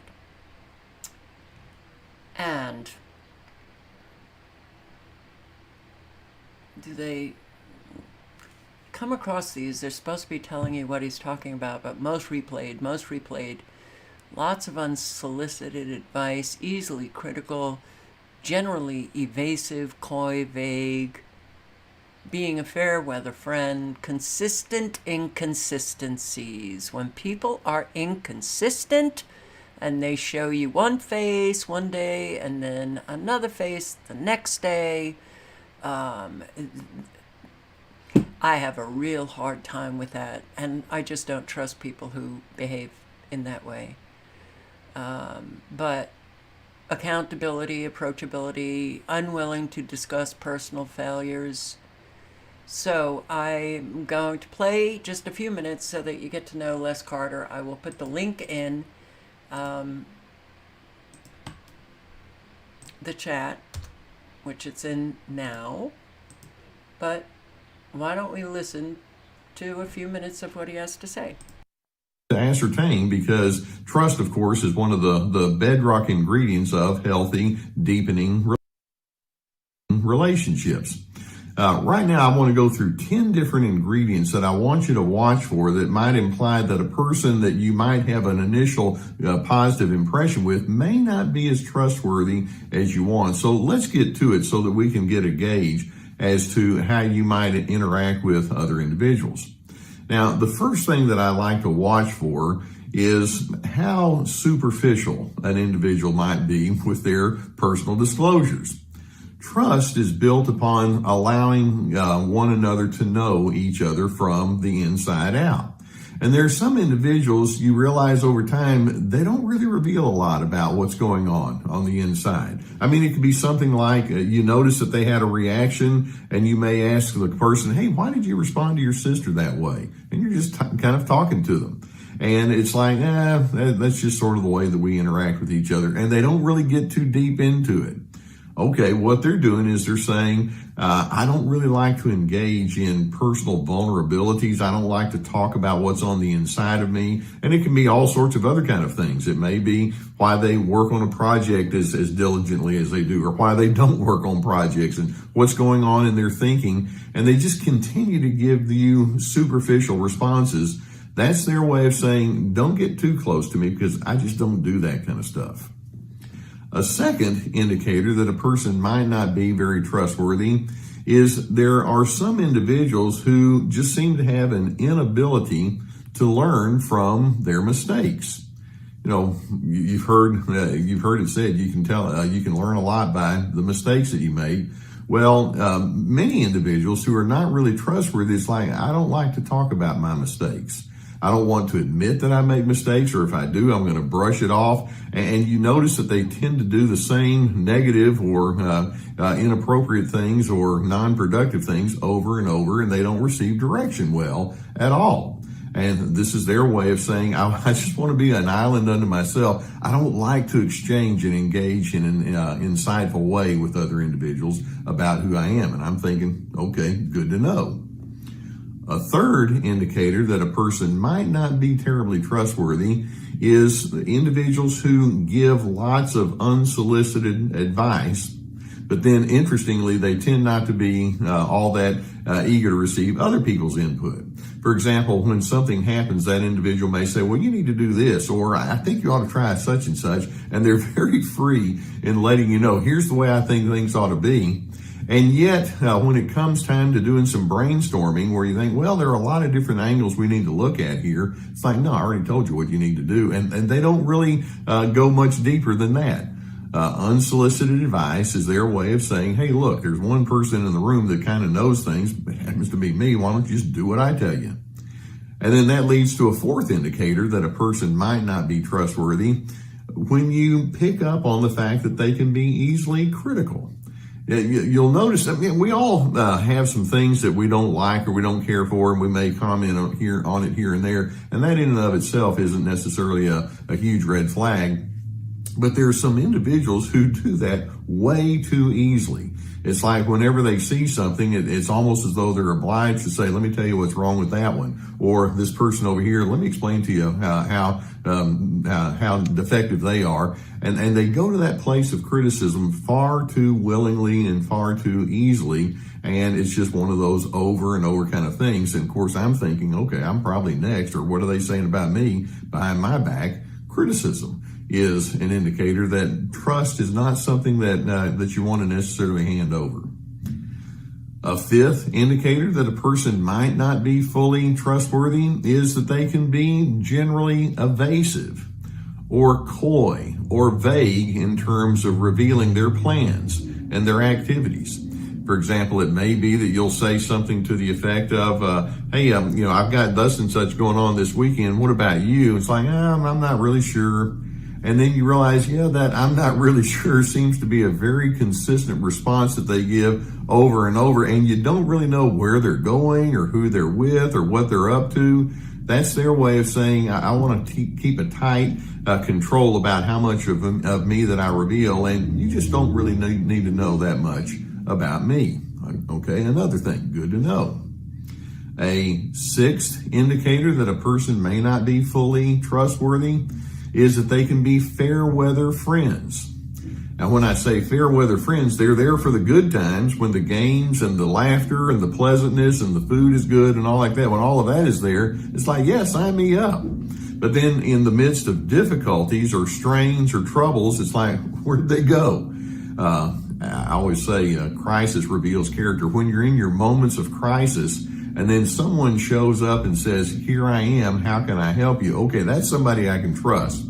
And do they come across these? They're supposed to be telling you what he's talking about, but most replayed. Lots of unsolicited advice, easily critical, generally evasive, coy, vague, being a fair weather friend, consistent inconsistencies. When people are inconsistent and they show you one face one day and then another face the next day, I have a real hard time with that, and I just don't trust people who behave in that way. But accountability, approachability, unwilling to discuss personal failures. So I'm going to play just a few minutes so that you get to know Les Carter. I will put the link in the chat, which it's in now. But why don't we listen to a few minutes of what he has to say? To ascertain, because trust, of course, is one of the bedrock ingredients of healthy, deepening relationships. Right now, I want to go through 10 different ingredients that I want you to watch for that might imply that a person that you might have an initial positive impression with may not be as trustworthy as you want. So let's get to it so that we can get a gauge as to how you might interact with other individuals. Now, the first thing that I like to watch for is how superficial an individual might be with their personal disclosures. Trust is built upon allowing one another to know each other from the inside out. And there are some individuals you realize over time, they don't really reveal a lot about what's going on the inside. I mean, it could be something like you notice that they had a reaction and you may ask the person, hey, why did you respond to your sister that way? And you're just kind of talking to them. And it's like, that's just sort of the way that we interact with each other. And they don't really get too deep into it. Okay, what they're doing is they're saying, I don't really like to engage in personal vulnerabilities. I don't like to talk about what's on the inside of me. And it can be all sorts of other kind of things. It may be why they work on a project as diligently as they do, or why they don't work on projects, and what's going on in their thinking. And they just continue to give you superficial responses. That's their way of saying, don't get too close to me because I just don't do that kind of stuff. A second indicator that a person might not be very trustworthy is there are some individuals who just seem to have an inability to learn from their mistakes. You know, you've heard it said you can tell you can learn a lot by the mistakes that you made. Well, many individuals who are not really trustworthy, it's like, I don't like to talk about my mistakes. I don't want to admit that I make mistakes, or if I do, I'm going to brush it off. And you notice that they tend to do the same negative or inappropriate things or non-productive things over and over, and they don't receive direction well at all. And this is their way of saying, I just want to be an island unto myself. I don't like to exchange and engage in an insightful way with other individuals about who I am. And I'm thinking, okay, good to know. A third indicator that a person might not be terribly trustworthy is individuals who give lots of unsolicited advice, but then interestingly, they tend not to be all that eager to receive other people's input. For example, when something happens, that individual may say, well, you need to do this, or I think you ought to try such and such, and they're very free in letting you know, here's the way I think things ought to be. And yet, when it comes time to doing some brainstorming where you think, well, there are a lot of different angles we need to look at here, it's like, no, I already told you what you need to do. And they don't really go much deeper than that. Unsolicited advice is their way of saying, hey, look, there's one person in the room that kind of knows things. It happens to be me. Why don't you just do what I tell you? And then that leads to a fourth indicator that a person might not be trustworthy when you pick up on the fact that they can be easily critical. You'll notice, I mean, we all have some things that we don't like or we don't care for, and we may comment on it here and there, and that in and of itself isn't necessarily a huge red flag. But there are some individuals who do that way too easily. It's like whenever they see something, it's almost as though they're obliged to say, let me tell you what's wrong with that one. Or this person over here, let me explain to you how defective they are. And they go to that place of criticism far too willingly and far too easily. And it's just one of those over and over kind of things. And of course, I'm thinking, okay, I'm probably next. Or what are they saying about me behind my back? Criticism is an indicator that trust is not something that you want to necessarily hand over. A fifth indicator that a person might not be fully trustworthy is that they can be generally evasive or coy or vague in terms of revealing their plans and their activities. For example, it may be that you'll say something to the effect of, hey, I've got thus and such going on this weekend. What about you? It's like, I'm not really sure. And then you realize, that I'm not really sure seems to be a very consistent response that they give over and over. And you don't really know where they're going or who they're with or what they're up to. That's their way of saying, I want to keep a tight control about how much of me that I reveal. And you just don't really need to know that much about me. Okay, another thing, good to know. A sixth indicator that a person may not be fully trustworthy is that they can be fair weather friends. Now, when I say fair weather friends, they're there for the good times when the games and the laughter and the pleasantness and the food is good and all like that. When all of that is there, it's like, yeah, sign me up. But then in the midst of difficulties or strains or troubles, it's like, where did they go? I always say crisis reveals character. When you're in your moments of crisis and then someone shows up and says, here I am, how can I help you? Okay, that's somebody I can trust.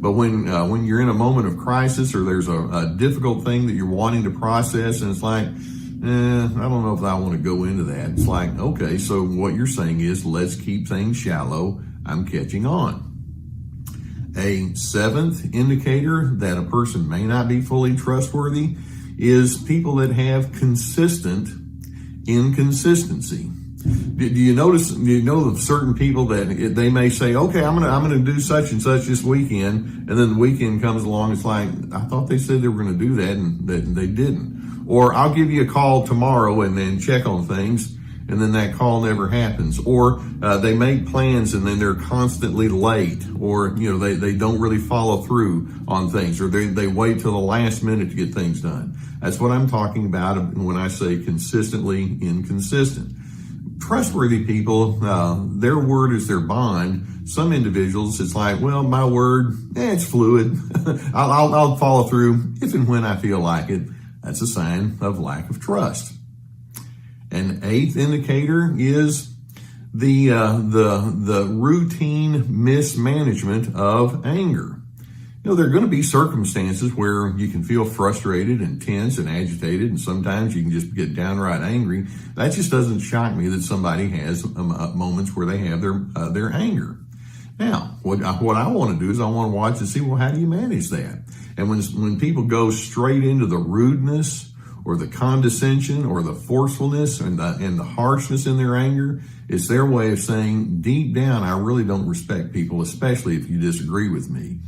But when you're in a moment of crisis or there's a difficult thing that you're wanting to process and it's like, I don't know if I want to go into that. It's like, okay, so what you're saying is let's keep things shallow. I'm catching on. A seventh indicator that a person may not be fully trustworthy is people that have consistent inconsistency. Do you notice? Do you know of certain people that they may say, "Okay, I'm gonna do such and such this weekend," and then the weekend comes along. It's like, I thought they said they were going to do that, and they didn't. Or I'll give you a call tomorrow and then check on things, and then that call never happens. Or they make plans and then they're constantly late, or they don't really follow through on things, or they wait till the last minute to get things done. That's what I'm talking about when I say consistently inconsistent. Trustworthy people, their word is their bond. Some individuals, it's like, well, my word, it's fluid. I'll follow through if and when I feel like it. That's a sign of lack of trust. An eighth indicator is the routine mismanagement of anger. There are going to be circumstances where you can feel frustrated and tense and agitated, and sometimes you can just get downright angry. That just doesn't shock me that somebody has moments where they have their anger. Now, what I want to do is I want to watch and see, well, how do you manage that? And when people go straight into the rudeness or the condescension or the forcefulness and the harshness in their anger, it's their way of saying, deep down, I really don't respect people, especially if you disagree with me.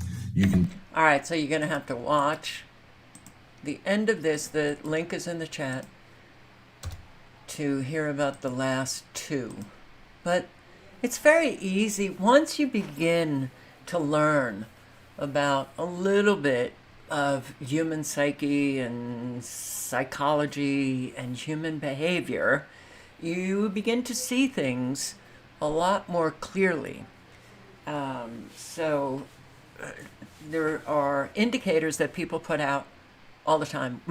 All right, so you're going to have to watch the end of this. The link is in the chat to hear about the last two. But it's very easy once you begin to learn about a little bit of human psyche and psychology and human behavior, you begin to see things a lot more clearly. There are indicators that people put out all the time.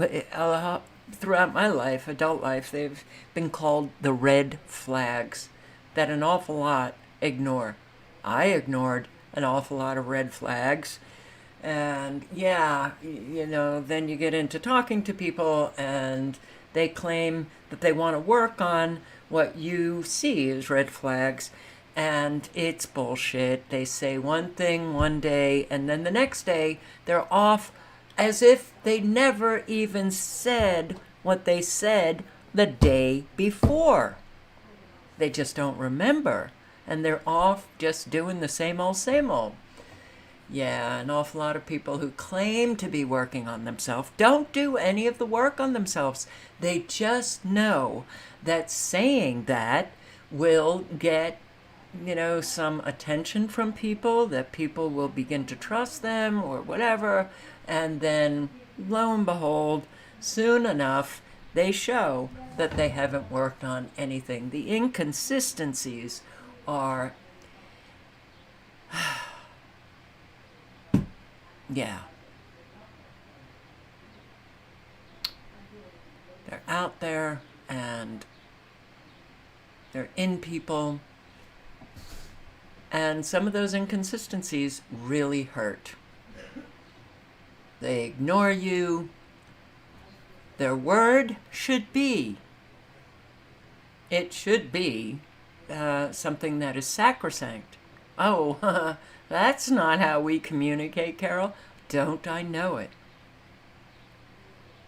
throughout my life, adult life, they've been called the red flags that an awful lot ignore. I ignored an awful lot of red flags. And yeah, you know, then you get into talking to people and they claim that they want to work on what you see as red flags. And it's bullshit. They say one thing one day and then the next day they're off as if they never even said what they said the day before. They just don't remember. And they're off just doing the same old, same old. Yeah, an awful lot of people who claim to be working on themselves don't do any of the work on themselves. They just know that saying that will get, you know, some attention from people, that people will begin to trust them or whatever. And then, lo and behold, soon enough, they show that they haven't worked on anything. The inconsistencies are, yeah. They're out there and they're in people. And some of those inconsistencies really hurt. They ignore you. Their word should be, it should be something that is sacrosanct. Oh, that's not how we communicate, Carol. Don't I know it?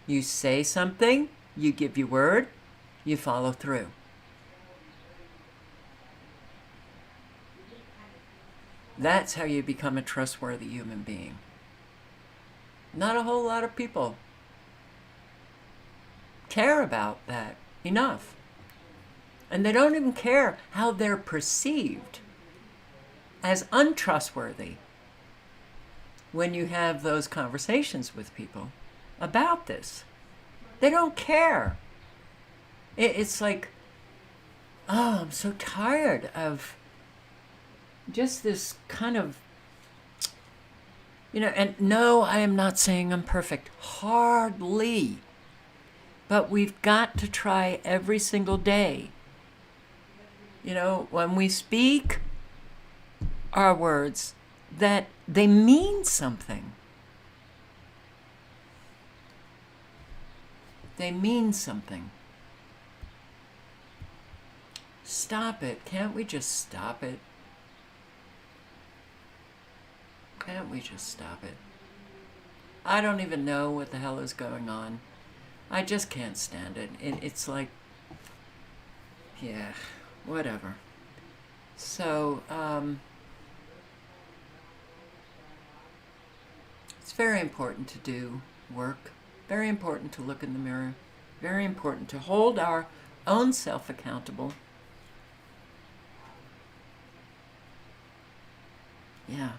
You say something, you give your word, you follow through. That's how you become a trustworthy human being. Not a whole lot of people care about that enough. And they don't even care how they're perceived as untrustworthy when you have those conversations with people about this. They don't care. It's like, oh, I'm so tired of just this kind of, you know, and no, I am not saying I'm perfect. Hardly. But we've got to try every single day. You know, when we speak our words, that they mean something. They mean something. Stop it. Can't we just stop it? Can't we just stop it? I don't even know what the hell is going on. I just can't stand it. It's like, yeah, whatever. So, it's very important to do work. Very important to look in the mirror. Very important to hold our own self accountable. Yeah.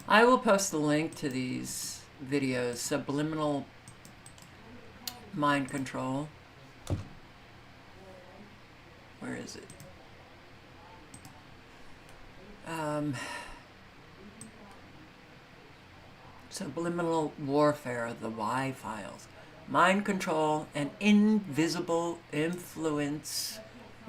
I will post the link to these videos, Subliminal Mind Control. Where is it? Subliminal Warfare, the Y files. Mind control and invisible influence.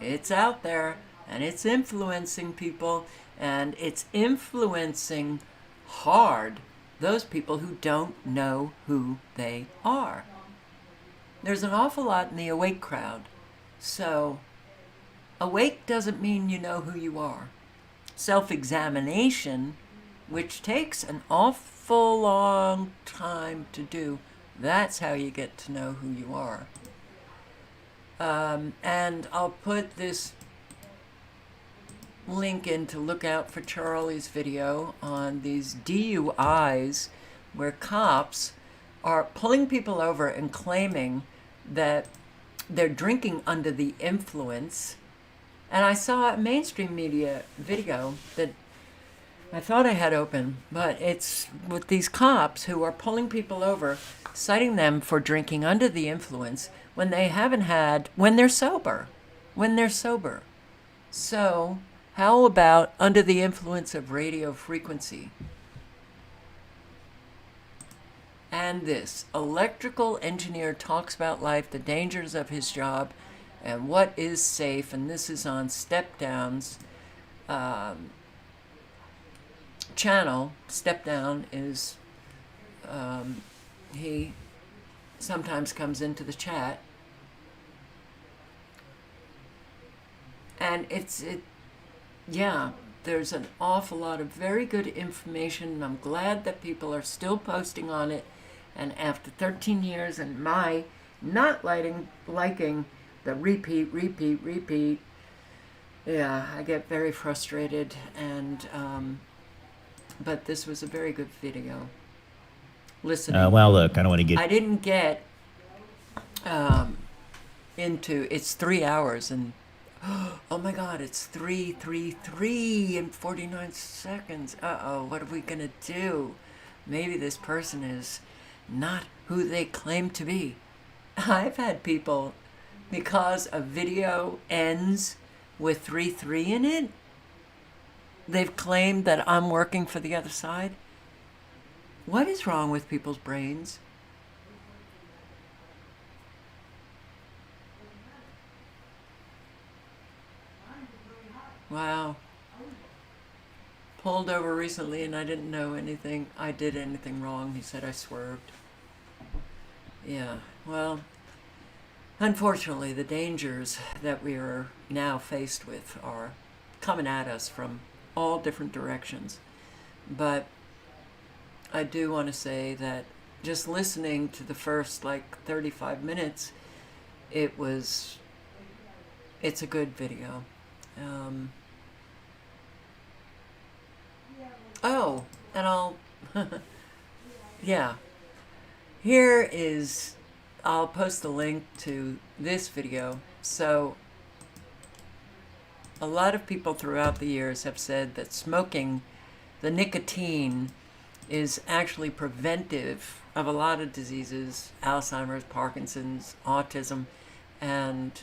It's out there and it's influencing people, and it's influencing hard those people who don't know who they are. There's an awful lot in the awake crowd. So awake doesn't mean you know who you are. Self-examination, which takes an awful long time to do, that's how you get to know who you are. And I'll put this link in to look out for Charlie's video on these DUIs where cops are pulling people over and claiming that they're drinking under the influence. And I saw a mainstream media video that I thought I had open, but it's with these cops who are pulling people over, citing them for drinking under the influence when they haven't had, when they're sober. So How about under the influence of radio frequency? And this, electrical engineer talks about life, the dangers of his job, and what is safe. And this is on Step Down's channel. Step Down is, he sometimes comes into the chat. And yeah, there's an awful lot of very good information, and I'm glad that people are still posting on it. And after 13 years and my not liking the repeat, yeah, I get very frustrated. And but this was a very good video. Listen. Well, look, I don't want to get. I didn't get into. It's 3 hours and. Oh my God, it's 3:33 and 49 seconds. Uh-oh, what are we gonna do? Maybe this person is not who they claim to be. I've had people, because a video ends with 3:3 in it, they've claimed that I'm working for the other side. What is wrong with people's brains? Wow. Pulled over recently and I didn't know anything. I did anything wrong. He said I swerved. Yeah, well, unfortunately, the dangers that we are now faced with are coming at us from all different directions. But I do want to say that just listening to the first 35 minutes, it's a good video. Oh, and I'll, yeah. Here is, I'll post a link to this video. So, a lot of people throughout the years have said that smoking, the nicotine, is actually preventive of a lot of diseases, Alzheimer's, Parkinson's, autism, and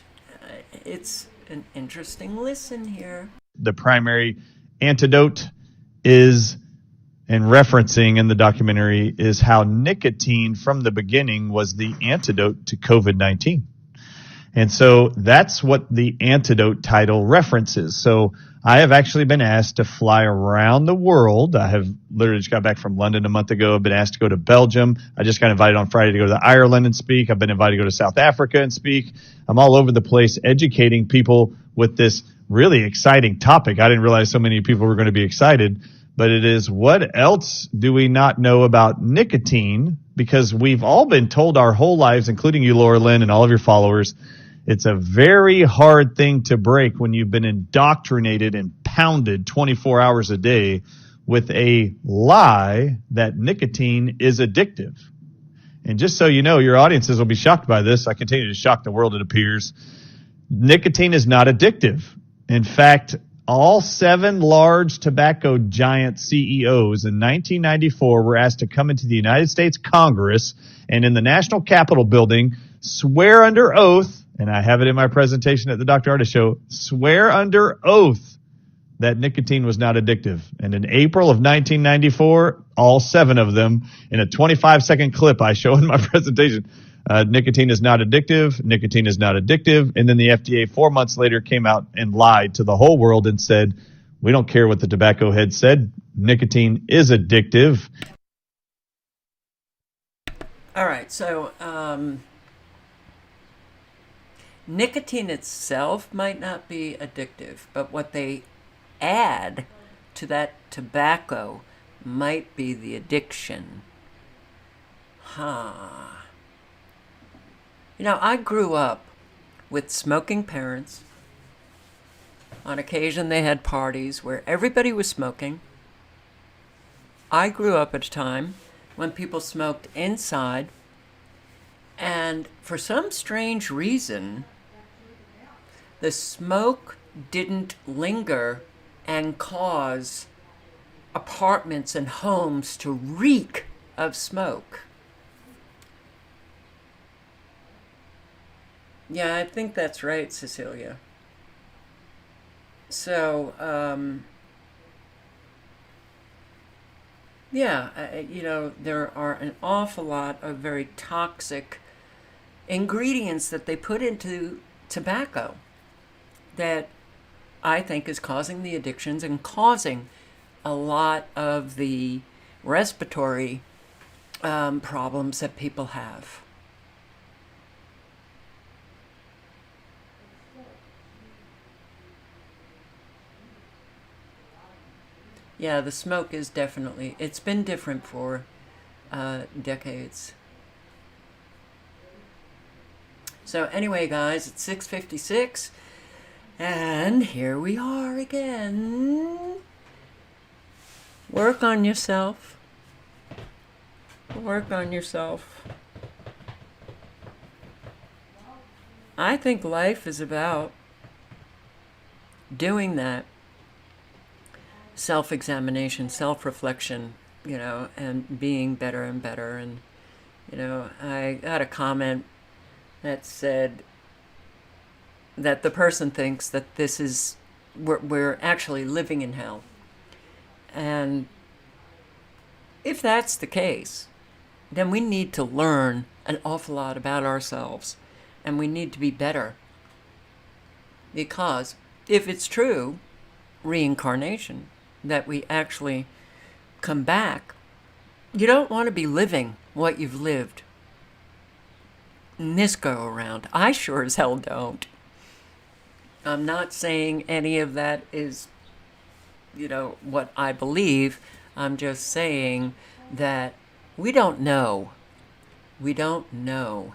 it's an interesting listen here. The primary antidote is, and referencing in the documentary, is how nicotine from the beginning was the antidote to COVID-19. And so that's what the antidote title references. So I have actually been asked to fly around the world. I have literally just got back from London a month ago. I've been asked to go to Belgium. I just got invited on Friday to go to Ireland and speak. I've been invited to go to South Africa and speak. I'm all over the place educating people with this really exciting topic. I didn't realize so many people were going to be excited, but it is, what else do we not know about nicotine? Because we've all been told our whole lives, including you, Laura Lynn, and all of your followers, it's a very hard thing to break when you've been indoctrinated and pounded 24 hours a day with a lie that nicotine is addictive. And just so you know, your audiences will be shocked by this. I continue to shock the world, it appears. Nicotine is not addictive. In fact, all 7 large tobacco giant CEOs in 1994 were asked to come into the United States Congress and in the National Capitol building swear under oath, and I have it in my presentation at the Dr. Ardis Show, swear under oath that nicotine was not addictive. And in April of 1994, all 7 of them, in a 25-second clip I show in my presentation, nicotine is not addictive, nicotine is not addictive. And then the FDA 4 months later came out and lied to the whole world and said, we don't care what the tobacco head said, nicotine is addictive. All right, so nicotine itself might not be addictive, but what they add to that tobacco might be the addiction. You know, I grew up with smoking parents. On occasion, they had parties where everybody was smoking. I grew up at a time when people smoked inside, and for some strange reason, the smoke didn't linger and cause apartments and homes to reek of smoke. Yeah, I think that's right, Cecilia. So, there are an awful lot of very toxic ingredients that they put into tobacco that I think is causing the addictions and causing a lot of the respiratory problems that people have. Yeah, the smoke is definitely, it's been different for decades. So anyway, guys, it's 6:56, and here we are again. Work on yourself. Work on yourself. I think life is about doing that. Self-examination, self-reflection, and being better and better. And, I got a comment that said that the person thinks that we're actually living in hell. And if that's the case, then we need to learn an awful lot about ourselves, and we need to be better. Because if it's true, reincarnation, that we actually come back, you don't want to be living what you've lived in this go around. I sure as hell don't. I'm not saying any of that is, what I believe. I'm just saying that we don't know. We don't know.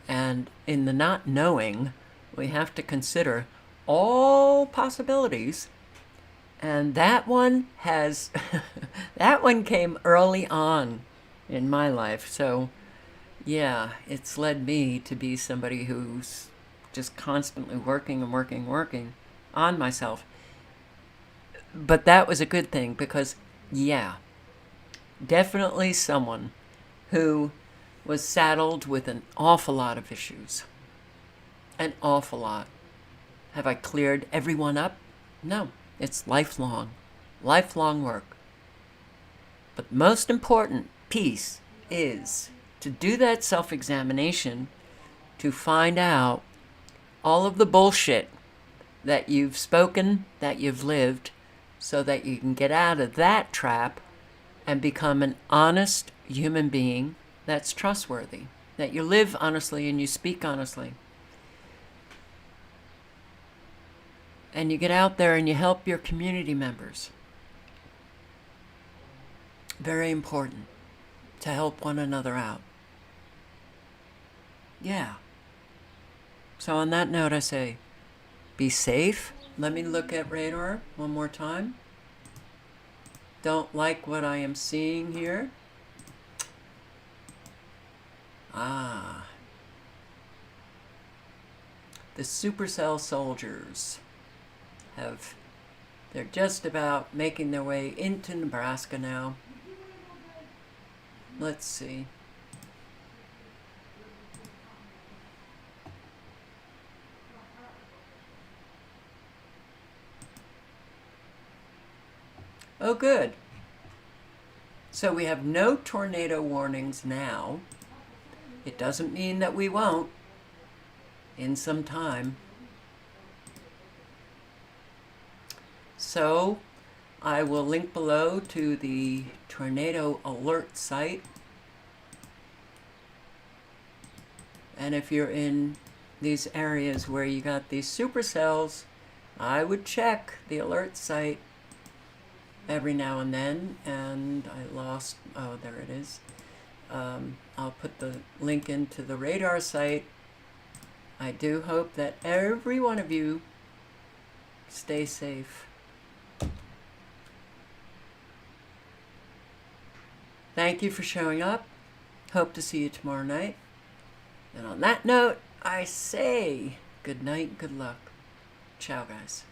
And in the not knowing, we have to consider all possibilities. And that one has, that one came early on in my life. So, yeah, it's led me to be somebody who's just constantly working and working on myself. But that was a good thing because, yeah, definitely someone who was saddled with an awful lot of issues. An awful lot. Have I cleared everyone up? No. It's lifelong work. But the most important piece is to do that self-examination to find out all of the bullshit that you've spoken, that you've lived, so that you can get out of that trap and become an honest human being that's trustworthy, that you live honestly and you speak honestly. And you get out there and you help your community members. Very important to help one another out. Yeah. So on that note, I say, be safe. Let me look at radar one more time. Don't like what I am seeing here. The supercell soldiers they're just about making their way into Nebraska now. Let's see. Oh, good. So we have no tornado warnings now. It doesn't mean that we won't in some time. So I will link below to the tornado alert site. And if you're in these areas where you got these supercells, I would check the alert site every now and then. And I lost, oh, there it is. I'll put the link into the radar site. I do hope that every one of you stay safe. Thank you for showing up. Hope to see you tomorrow night. And on that note, I say good night, good luck. Ciao, guys.